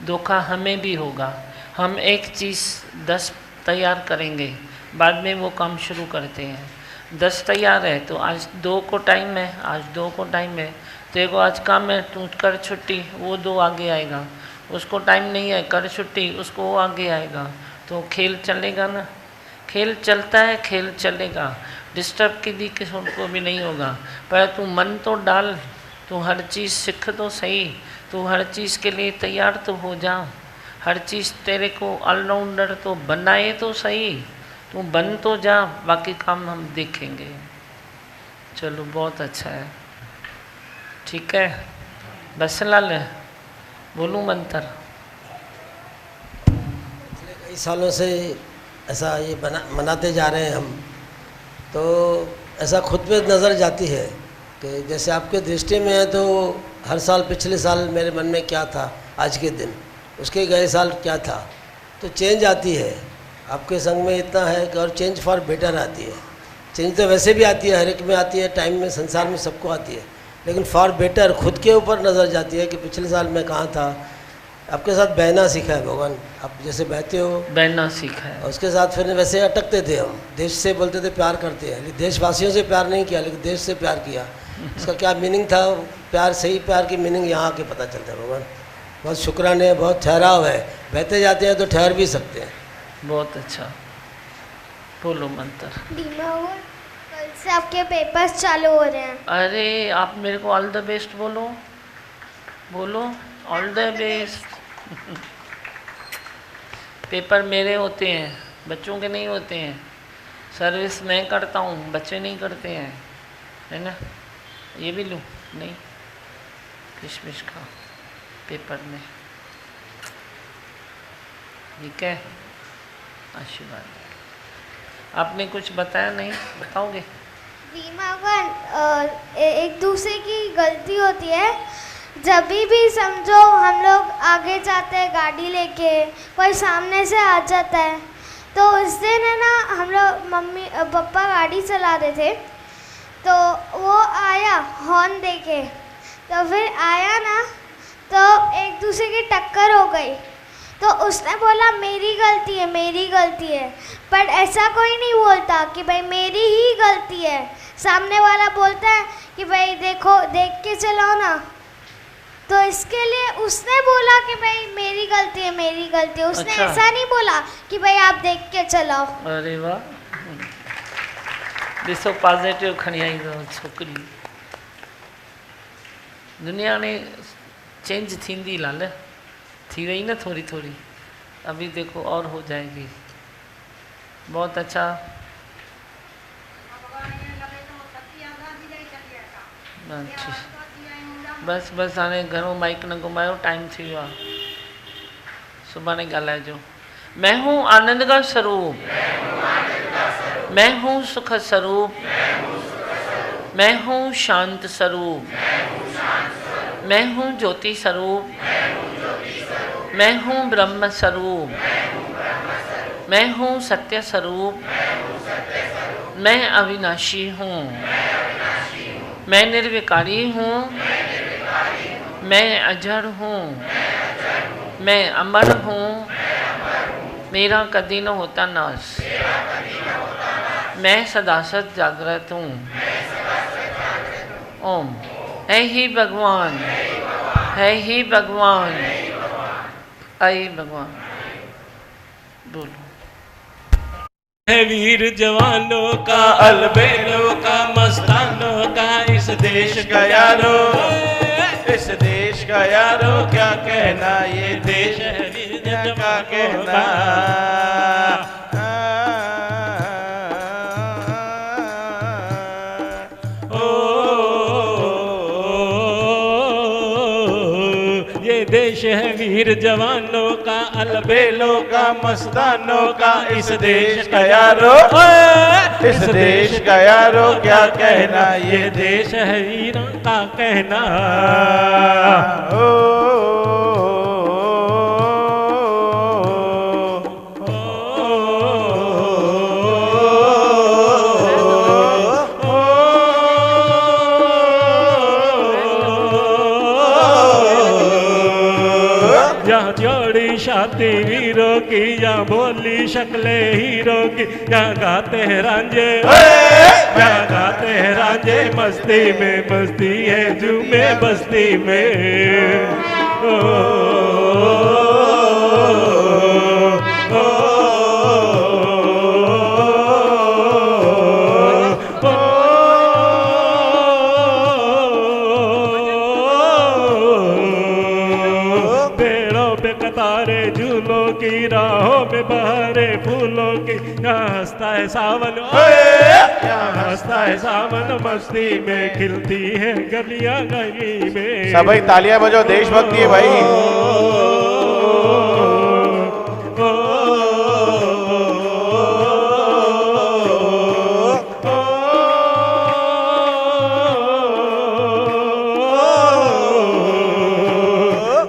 Speaker 2: धोखा हमें भी होगा। हम एक चीज़ 10 तैयार करेंगे, बाद में वो काम शुरू करते हैं। 10 तैयार है तो आज 2 को टाइम है, आज 2 को टाइम है, तेरे को आज काम है, तू कर छुट्टी, वो 2 आगे आएगा। उसको टाइम नहीं है, कर छुट्टी, उसको वो आगे आएगा। तो खेल चलेगा ना, खेल चलता है, खेल चलेगा। डिस्टर्ब किसी को भी नहीं होगा। पर तू मन तो डाल, तू हर चीज़ सीख तो सही, तू हर चीज़ के लिए तैयार तो हो जा। हर चीज़ तेरे को ऑलराउंडर तो बनाए तो सही, तू बन तो जा, बाकी काम हम देखेंगे। चलो बहुत अच्छा है, ठीक है। बसलाल बोलूँ मंत्र?
Speaker 17: कई सालों से ऐसा ये मनाते जा रहे हैं हम, तो ऐसा खुद पे नज़र जाती है कि जैसे आपके दृष्टि में है तो हर साल पिछले साल मेरे मन में क्या था, आज के दिन उसके गए साल क्या था, तो चेंज आती है। आपके संग में इतना है कि और चेंज फॉर बेटर आती है। चेंज तो वैसे भी आती है, हर एक में आती है, टाइम में, संसार में सबको आती है, लेकिन फॉर बेटर खुद के ऊपर नज़र जाती है कि पिछले साल मैं कहाँ था। आपके साथ बहना सीखा है भगवान, आप जैसे बहते हो बहना सीखा है। उसके साथ फिर वैसे अटकते थे हम, देश से बोलते थे प्यार करते हैं, लेकिन देशवासियों से प्यार नहीं किया, लेकिन देश से प्यार किया। इसका क्या मीनिंग था? प्यार, सही प्यार की मीनिंग यहाँ के पता चलता है भगवान। बहुत शुक्राने, बहुत ठहराव है, बहते जाते हैं तो ठहर भी सकते हैं।
Speaker 2: बहुत अच्छा, बोलो मंत्र।
Speaker 9: कल से आपके पेपर्स चालू हो रहे हैं।
Speaker 2: अरे आप मेरे को ऑल द बेस्ट बोलो, बोलो ऑल द बेस्ट। पेपर मेरे होते हैं, बच्चों के नहीं होते हैं। सर्विस मैं करता हूँ, बच्चे नहीं करते हैं, है ना। ये भी लूँ? नहीं, किशमिश खाओ पेपर में, ठीक है। आशीर्वाद। आपने कुछ बताया नहीं, बताओगे?
Speaker 9: एक दूसरे की गलती होती है। जब भी समझो हम लोग आगे जाते हैं गाड़ी लेके, कोई सामने से आ जाता है, तो उस दिन है ना हम लोग मम्मी पापा गाड़ी चला रहे थे, तो वो आया हॉर्न देके, तो फिर आया ना तो एक दूसरे की टक्कर हो गई। तो उसने बोला मेरी गलती है, मेरी गलती है, पर ऐसा कोई नहीं बोलता कि भाई मेरी ही गलती है। सामने वाला बोलता है कि भाई देखो, देख के चलाओ ना। तो इसके लिए उसने बोला कि भाई मेरी गलती है, मेरी गलती है। उसने
Speaker 2: अच्छा।
Speaker 9: ऐसा नहीं बोला कि भाई आप देख के चलाओ।
Speaker 2: अरे वाह, ॾिसो पॉजिटिव खणी आई अथव छोकिरी। दुनिया ने चेंज थींदी लाल, थी वही ना थोड़ी थोड़ी, अभी देखो और हो जाएगी। बहुत अच्छा। बस बस हाणे घणो माइक न घुमायो, टाइम थी वियो आहे, सुभाणे ॻाल्हाइजो। मैं हूँ आनंद का स्वरूप, मैं हूँ सुख स्वरूप, मैं हूँ शांत स्वरूप, मैं हूँ ज्योति स्वरूप, मैं हूँ ब्रह्म स्वरूप, मैं हूँ सत्य स्वरूप, मैं अविनाशी हूँ, मैं निर्विकारी हूँ, मैं अजर हूँ, मैं अमर हूँ, मेरा कभी न होता नाश, मैं सदासत जागृत हूँ। ओम। है ही भगवान, है ही भगवान, आई भगवान। बोलो।
Speaker 18: है वीर जवानों का, अलबेलों का, मस्तानों का, इस देश का यारो, इस देश का यारो क्या कहना, ये देश है वीर का कहना। देश है वीर जवानों का, अलबेलों का, मस्तानों का, इस देश का यारो, इस देश का यारो क्या कहना, ये देश है वीरों का कहना। शादी वीरों की, या बोली शक्ले हीरों की, या गाते हैं रांझे, या गाते हैं रांझे, मस्ती में मस्ती है झूमे बस्ती में। की राहों में बहारे फूलों की, यहाँ हंसता है सावन, यहाँ हंसता है सावन, मस्ती में खिलती है गलियां गली में।
Speaker 7: सभी तालियां बजाओ, देशभक्ति है भाई।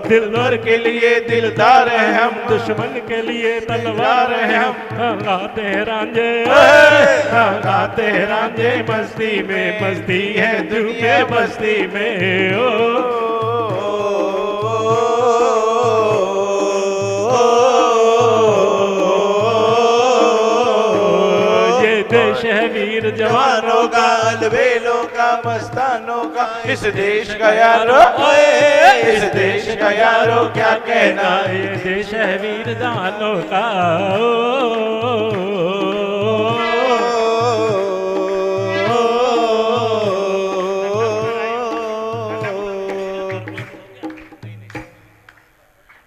Speaker 18: दिलदार के लिए दिलदार है हम, दुश्मन के लिए तलवार है हम, गाते हैं रांझे, गाते हैं रांझे, मस्ती में मस्ती है झूमे बस्ती में। ये देश है वीर जवानों का, अलबेलों का, मस्तानों का, इस देश का यारो, इस देश का यारो क्या कहना, ये देश है वीर जवानों का।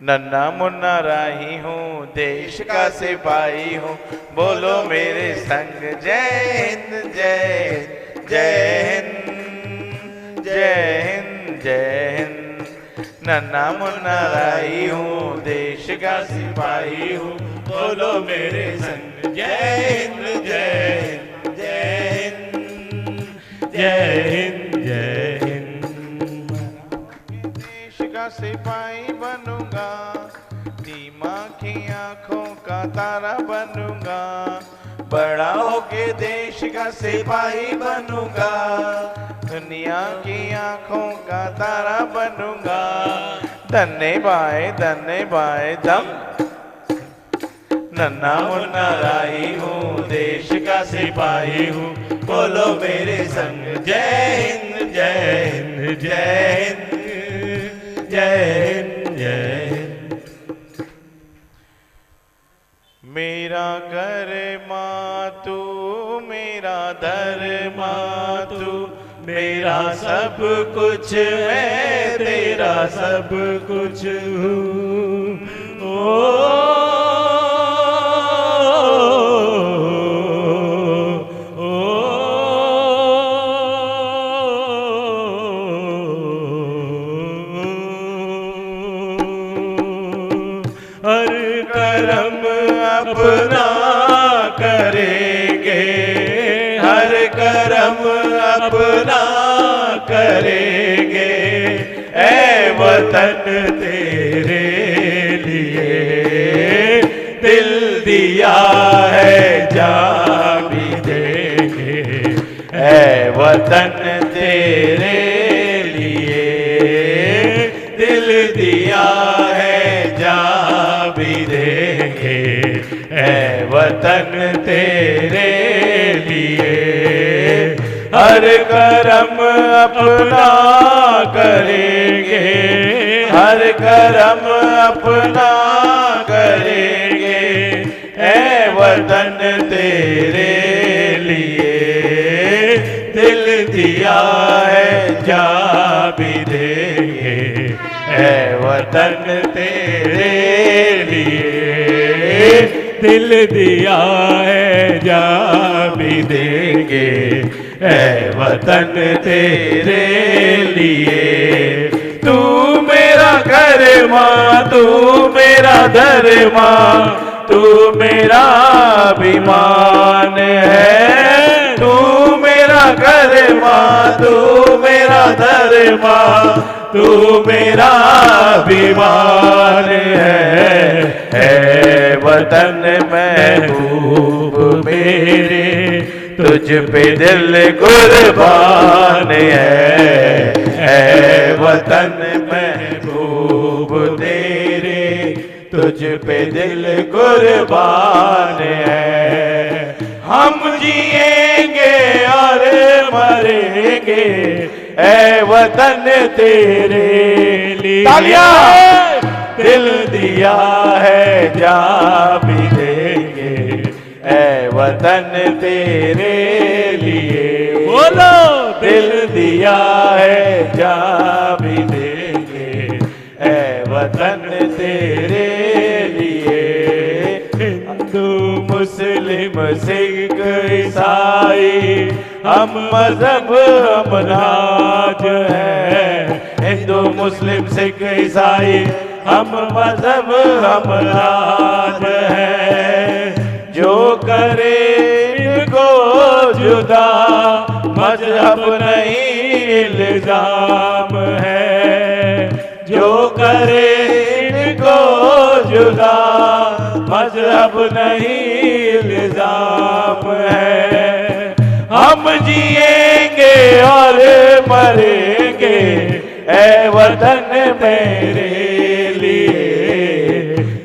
Speaker 18: नन्ना मुन्ना राही हूँ, देश का सिपाही हूँ, बोलो मेरे संग जय हिंद जय हिंद जय हिंद जय हिंद जय हिंद। नन्ना मुन्ना राही हूँ, देश का सिपाही हूँ, बोलो मेरे संग जय हिंद जय हिंद जय हिंद जय हिंद जय हिंद। देश का सिपाही बनूंगा, धीमा की आंखों का तारा बनूंगा, बड़ा होके देश का सिपाही बनूंगा, दुनिया की आंखों का तारा बनूंगा। धन्ने बाए दम, नन्ना मुन्ना राही हूँ, देश का सिपाही हूँ, बोलो मेरे संग जय हिंद जय हिंद जय हिंद जय हिंद जय हिंद। मेरा घर माँ तू, मेरा धर्म तू, मेरा सब कुछ मैं तेरा सब कुछ हूँ। हर कर्म अपना करेंगे, हर कर्म अपना करेंगे, ऐ वतन तेरे ऐ वतन तेरे लिए दिल दिया है, जा भी देंगे। ऐ वतन तेरे लिए हर करम अपना करेंगे, हर करम अपना करेंगे। ऐ वतन तेरे लिए दिल दिया है, जा भी देंगे। ऐ वतन तेरे लिए दिल दिया है, जा भी देंगे। ऐ वतन तेरे लिए तू मेरा घर माँ, तू मेरा धर माँ, तू मेरा अभिमान है। तू मेरा घर माँ, तू मेरा धर माँ, तू मेरा अभिमान है। वतन महबूब मेरे, तुझ पे दिल कुर्बान है। वतन महबूब तेरे, तुझ पे दिल कुर्बान है। हम जिएंगे और मरेंगे ऐ वतन तेरे लिए। तालियां! दिल दिया है, जा भी देंगे ऐ वतन तेरे लिए। बोलो! दिल दिया है, जा भी देंगे ऐ वतन तेरे लिए। हिंदू मुस्लिम सिख ईसाई हम मजहब हम राज है। हिंदू मुस्लिम सिख ईसाई हम मजहब हम राज है। जो करे इनको जुदा मजहब नहीं इल्जाम है। जो करे इनको जुदा मजहब नहीं इल्जाम है। हम जिएंगे और मरेंगे ऐ वतन मेरे लिए।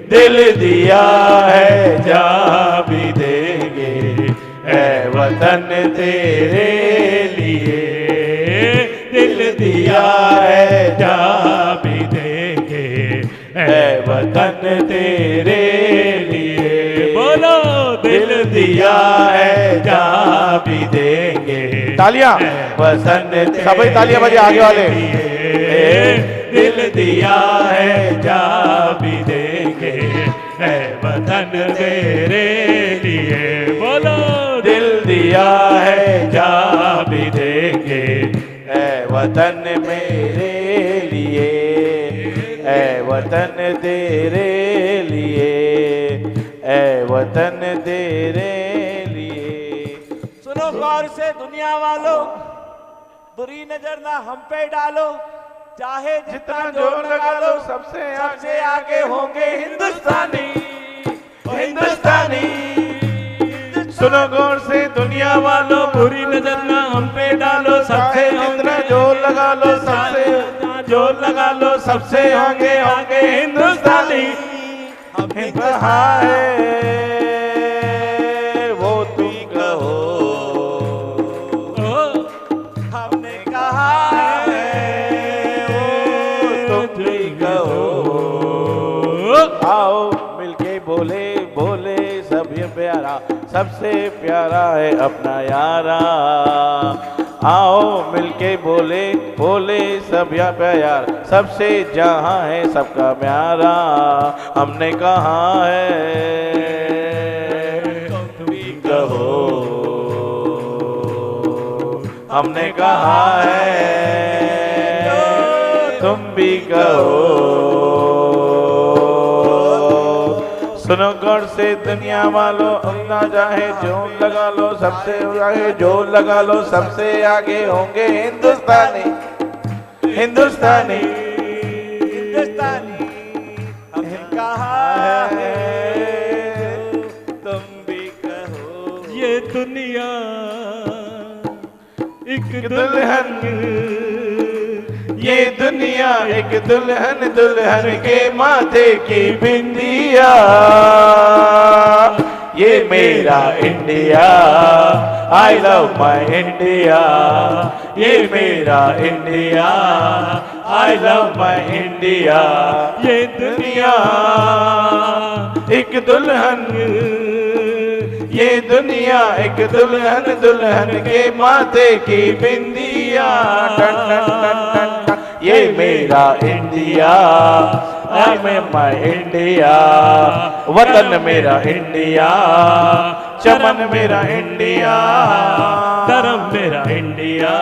Speaker 18: दिल दिया है, जा भी देंगे ऐ वतन तेरे लिए। दिल दिया है, जा भी देंगे ऐ वतन तेरे लिए। बोलो! दिल दिया है, जा भी देंगे।
Speaker 7: तालियां!
Speaker 18: वतन
Speaker 7: सभी तालियां बजे आगे वाले।
Speaker 18: दिल दिया है, जा भी देंगे ऐ वतन तेरे लिए। बोलो! दिल दिया है, जा भी देंगे ऐ वतन मेरे लिए। ऐ वतन तेरे लिए, ऐ वतन तेरे लिए।
Speaker 19: सुनो गौर से दुनिया वालों, बुरी नजर ना हम पे डालो। चाहे जितना जोर लगा लो, सबसे आगे होंगे हिंदुस्तानी, हिंदुस्तानी।
Speaker 18: सुनो गौर से दुनिया वालों, बुरी नजर ना हम पे डालो। सबसे जितना जोर लगा लो, सबसे जोर लगा लो, सबसे आगे होंगे हिंदुस्तानी। हम कहाँ है वो तुम कहो,
Speaker 19: हमने कहा है वो तुम भी कहो।
Speaker 18: आओ मिलके बोले बोले सब ये प्यारा, सबसे प्यारा है अपना यारा। आओ मिलके बोले बोले सब या प्यार, सबसे जहाँ है सबका प्यारा। हमने कहा है तुम भी कहो, हमने कहा है तुम भी कहो। सुनो गौर से दुनिया वालों, अपना चाहे जोर लगा लो, सबसे आगे जोर लगा लो, सबसे आगे होंगे हिंदुस्तानी, हिंदुस्तानी,
Speaker 19: हिंदुस्तानी। हमने कहा है तुम भी कहो।
Speaker 18: ये दुनिया एक दुल्हन, ये दुनिया एक दुल्हन, दुल्हन के माथे की बिंदिया, ये मेरा India, I love my India, ये मेरा India, I love my India. ये दुनिया एक दुल्हन, ये दुनिया एक दुल्हन, दुल्हन के माथे की बिंदिया, टन टन टन टन टन, ये मेरा India, I am my India, वतन मेरा इंडिया, चमन मेरा इंडिया, धर्म मेरा इंडिया,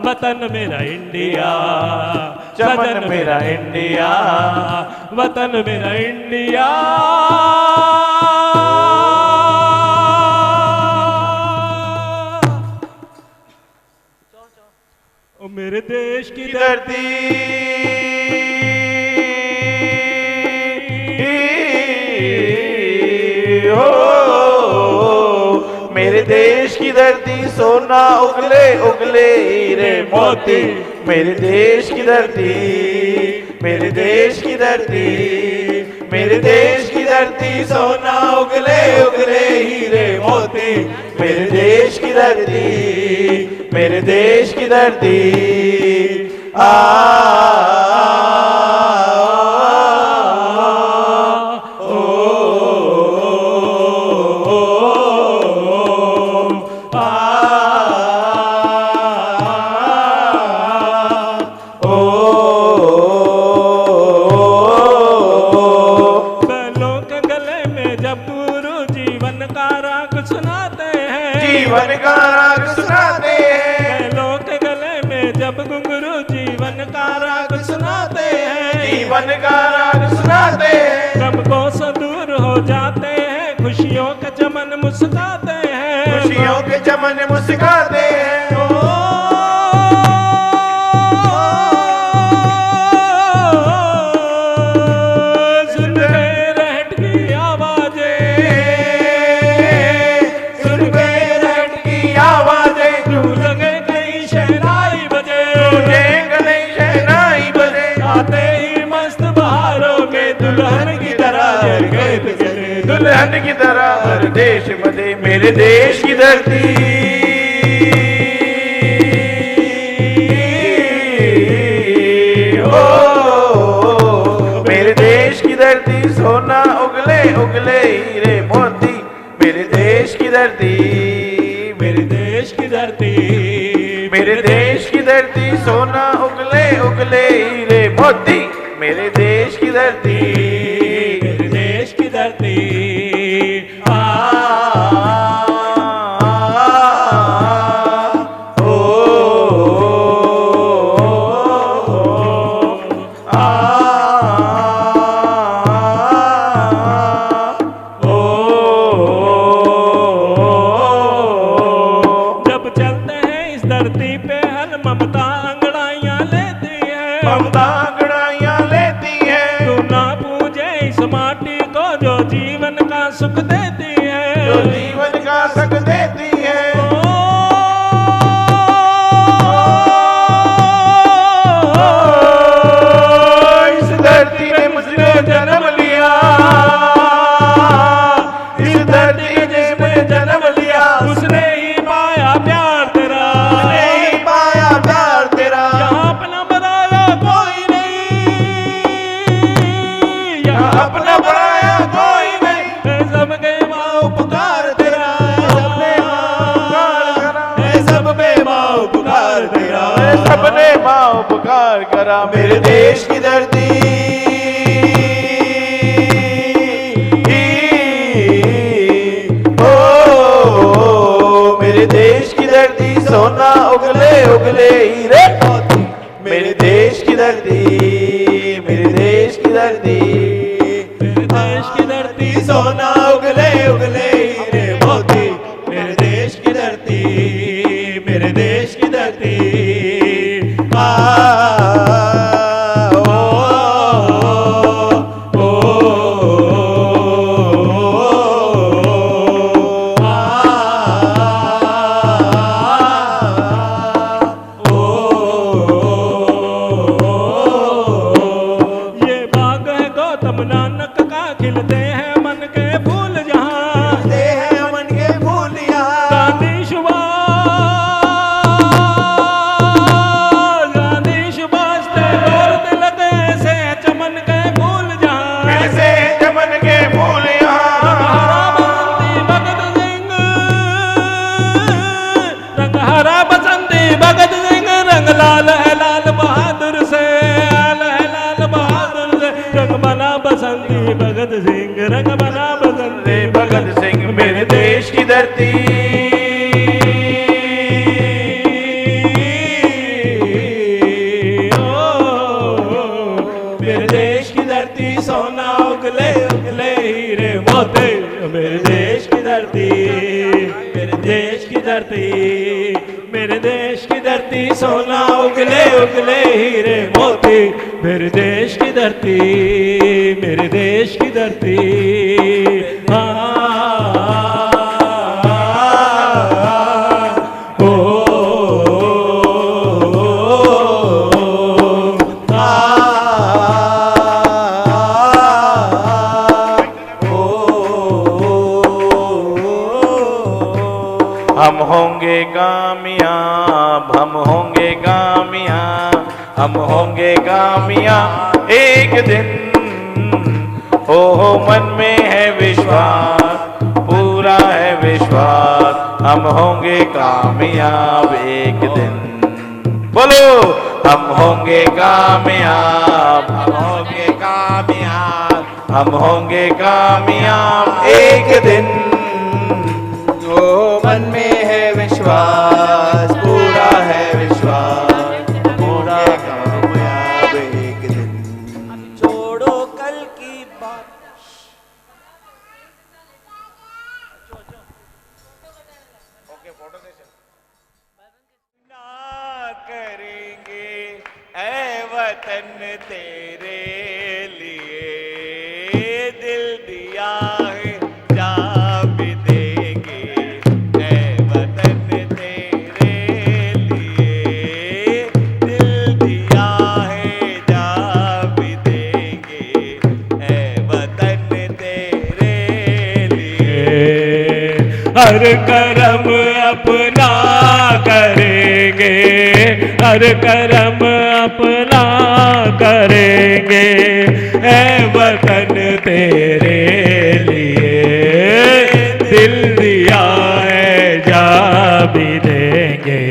Speaker 18: वतन मेरा इंडिया, चमन मेरा इंडिया, वतन मेरा इंडिया। ओ मेरे देश की धरती, हो मेरे देश की धरती, सोना उगले उगले हीरे मोती, मेरे देश की धरती, मेरे देश की धरती, मेरे देश की धरती, सोना उगले उगले हीरे मोती, मेरे देश की धरती, मेरे देश की धरती। जीवन का राग सुनाते हैं, बैलों के गले में जब घुंघरू जीवन का राग सुनाते हैं, जीवन का राग सुनाते हैं, गम को से दूर हो जाते हैं, खुशियों के चमन मुस्काते हैं, खुशियों के चमन मुस्काते हैं। दुल्हन की तरह हर देश बदे मेरे देश की धरती, ओ मेरे देश की धरती, सोना उगले उगले हीरे मोती, मेरे देश की धरती, मेरे देश की धरती, मेरे देश की धरती, सोना उगले उगले हीरे मोती, मेरे देश की धरती, मेरे देश की धरती। सुख देती है, जो जीवन का सुख देती है, इस धरती ने मुझने जन्म लिया, इस धरती ने जिसने जन्म लिया, उसने ही पाया प्यार तेरा, उसने ही पाया प्यार तेरा। यहाँ अपना बनाया कोई नहीं, यहाँ अपना बनाया कोई सबके माँ उपकार तेरा, सबने माँ उपकार तेरा, सबने माँ उपकार करा। मेरे देश की धरती, ओ मेरे देश की धरती, सोना उगले उगले हीरे मोती, मेरे देश की धरती, मेरे देश की धरती, मेरे देश की धरती, सोना उगले उगले हीरे मोती, मेरे देश की धरती, मेरे देश की धरती।
Speaker 19: मेरे देश की धरती सोना उगले उगले हीरे मोती, मेरे देश की धरती, मेरे देश की धरती।
Speaker 18: हम होंगे कामयाब, हम होंगे कामयाब, हम होंगे कामयाब एक दिन। हो मन में है विश्वास, पूरा है विश्वास, हम होंगे कामयाब एक दिन। बोलो हम होंगे कामयाब, हम होंगे कामयाब, हम होंगे कामयाब एक दिन। ओ मन में है विश्वास, पूरा है विश्वास, पूरा कामयाब एक दिन।
Speaker 19: छोड़ो कल की बात, ना करेंगे ऐ वतन तेरे लिए, दिल दिया है जा भी देंगे ऐ वतन तेरे लिए, दिल दिया है जा भी देंगे ऐ वतन तेरे लिए। हर करम अपना करेंगे, हर करम अपना करेंगे ऐ वतन तेरे लिए, दिल दिया है जा भी देंगे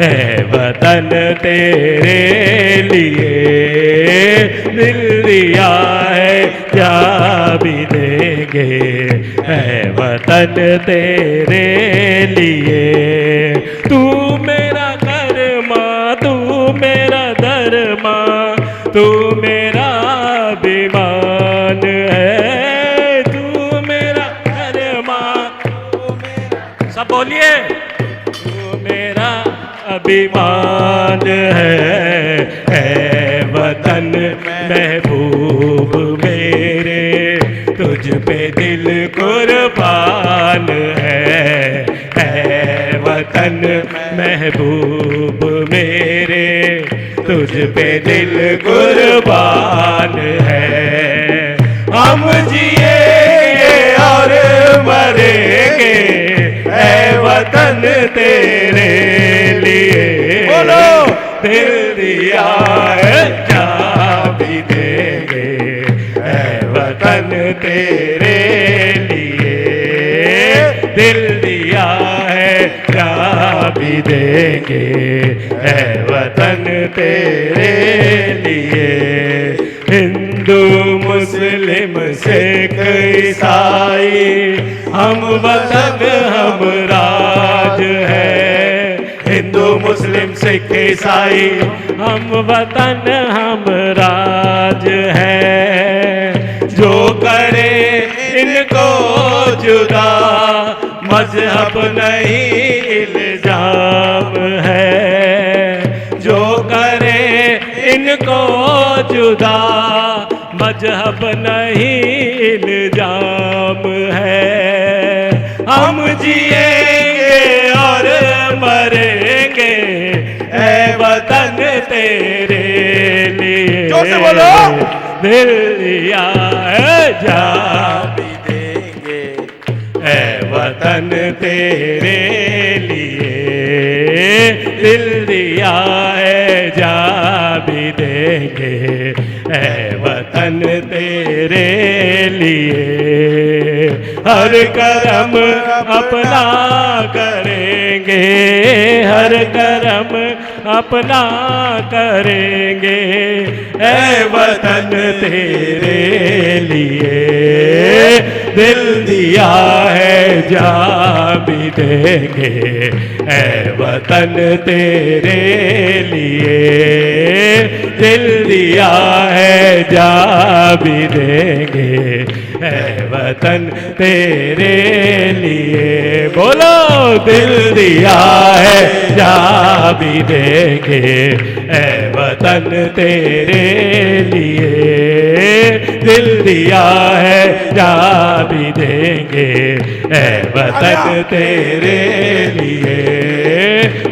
Speaker 19: ऐ वतन तेरे लिए, दिल दिया है जा भी देंगे ऐ वतन तेरे लिए। तू मेरा कर्मा, तू मेरा धर्मा, तू मेरा अभिमान है, तू मेरा कर्मा, सब बोलिए, तू मेरा अभिमान है वतन महबूब मेरे, तुझ पे दिल कुर्बान है वतन महबूब मेरे, तुझ पे दिल कुर्बान है। हम जिएंगे और मरेंगे ऐ वतन तेरे लिए, बोलो दिल दिया है जा भी देंगे ऐ वतन तेरे लिए, दिल दिया है जा भी देंगे ऐ वतन तेरे लिए। हिंदू मुस्लिम सिख ईसाई हम वतन हम राज है, हिंदू मुस्लिम सिख ईसाई हम वतन हम राज है। जो करे इनको जुदा मजहब नहीं इल्जाम है, जो करे इनको जुदा मजहब नहीं इल्जाम है। हम जिएंगे और मरेंगे ऐ वतन तेरे लिए, जोर से बोलो, दिल दिया है जा भी देंगे ऐ वतन तेरे लिए, दिल दिया है जा भी देंगे ऐ वतन तेरे लिए। हर करम अपना करेंगे, हर करम अपना करेंगे ऐ वतन तेरे लिए, दिल दिया है जा भी देंगे ऐ वतन तेरे लिए, दिल दिया है जा भी देंगे ऐ वतन तेरे लिए। बोलो दिल दिया है जा भी देंगे, ऐ वतन तेरे लिए। दिल दिया है जा भी देंगे, ऐ वतन तेरे लिए।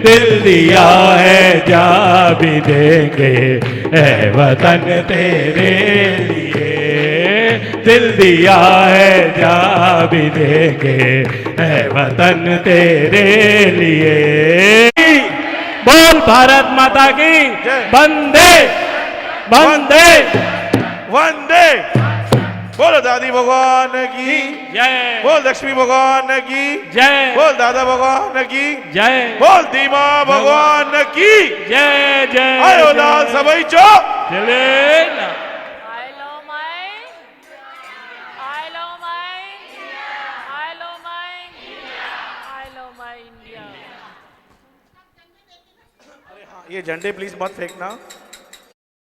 Speaker 19: दिल दिया है जा भी देंगे, ऐ वतन तेरे लिए। दिल दिया है जा भी देंगे, ऐ वतन तेरे लिए। बोल भारत माता की वंदे वंदे
Speaker 18: वंदे। बोलो दादी भगवान की जय, बोल लक्ष्मी भगवान की जय, बोल दादा भगवान की जय, बोल दीमा भगवान की जय जय। आयो लाल सबई चो चले ना।
Speaker 5: ये झंडे प्लीज मत फेंकना।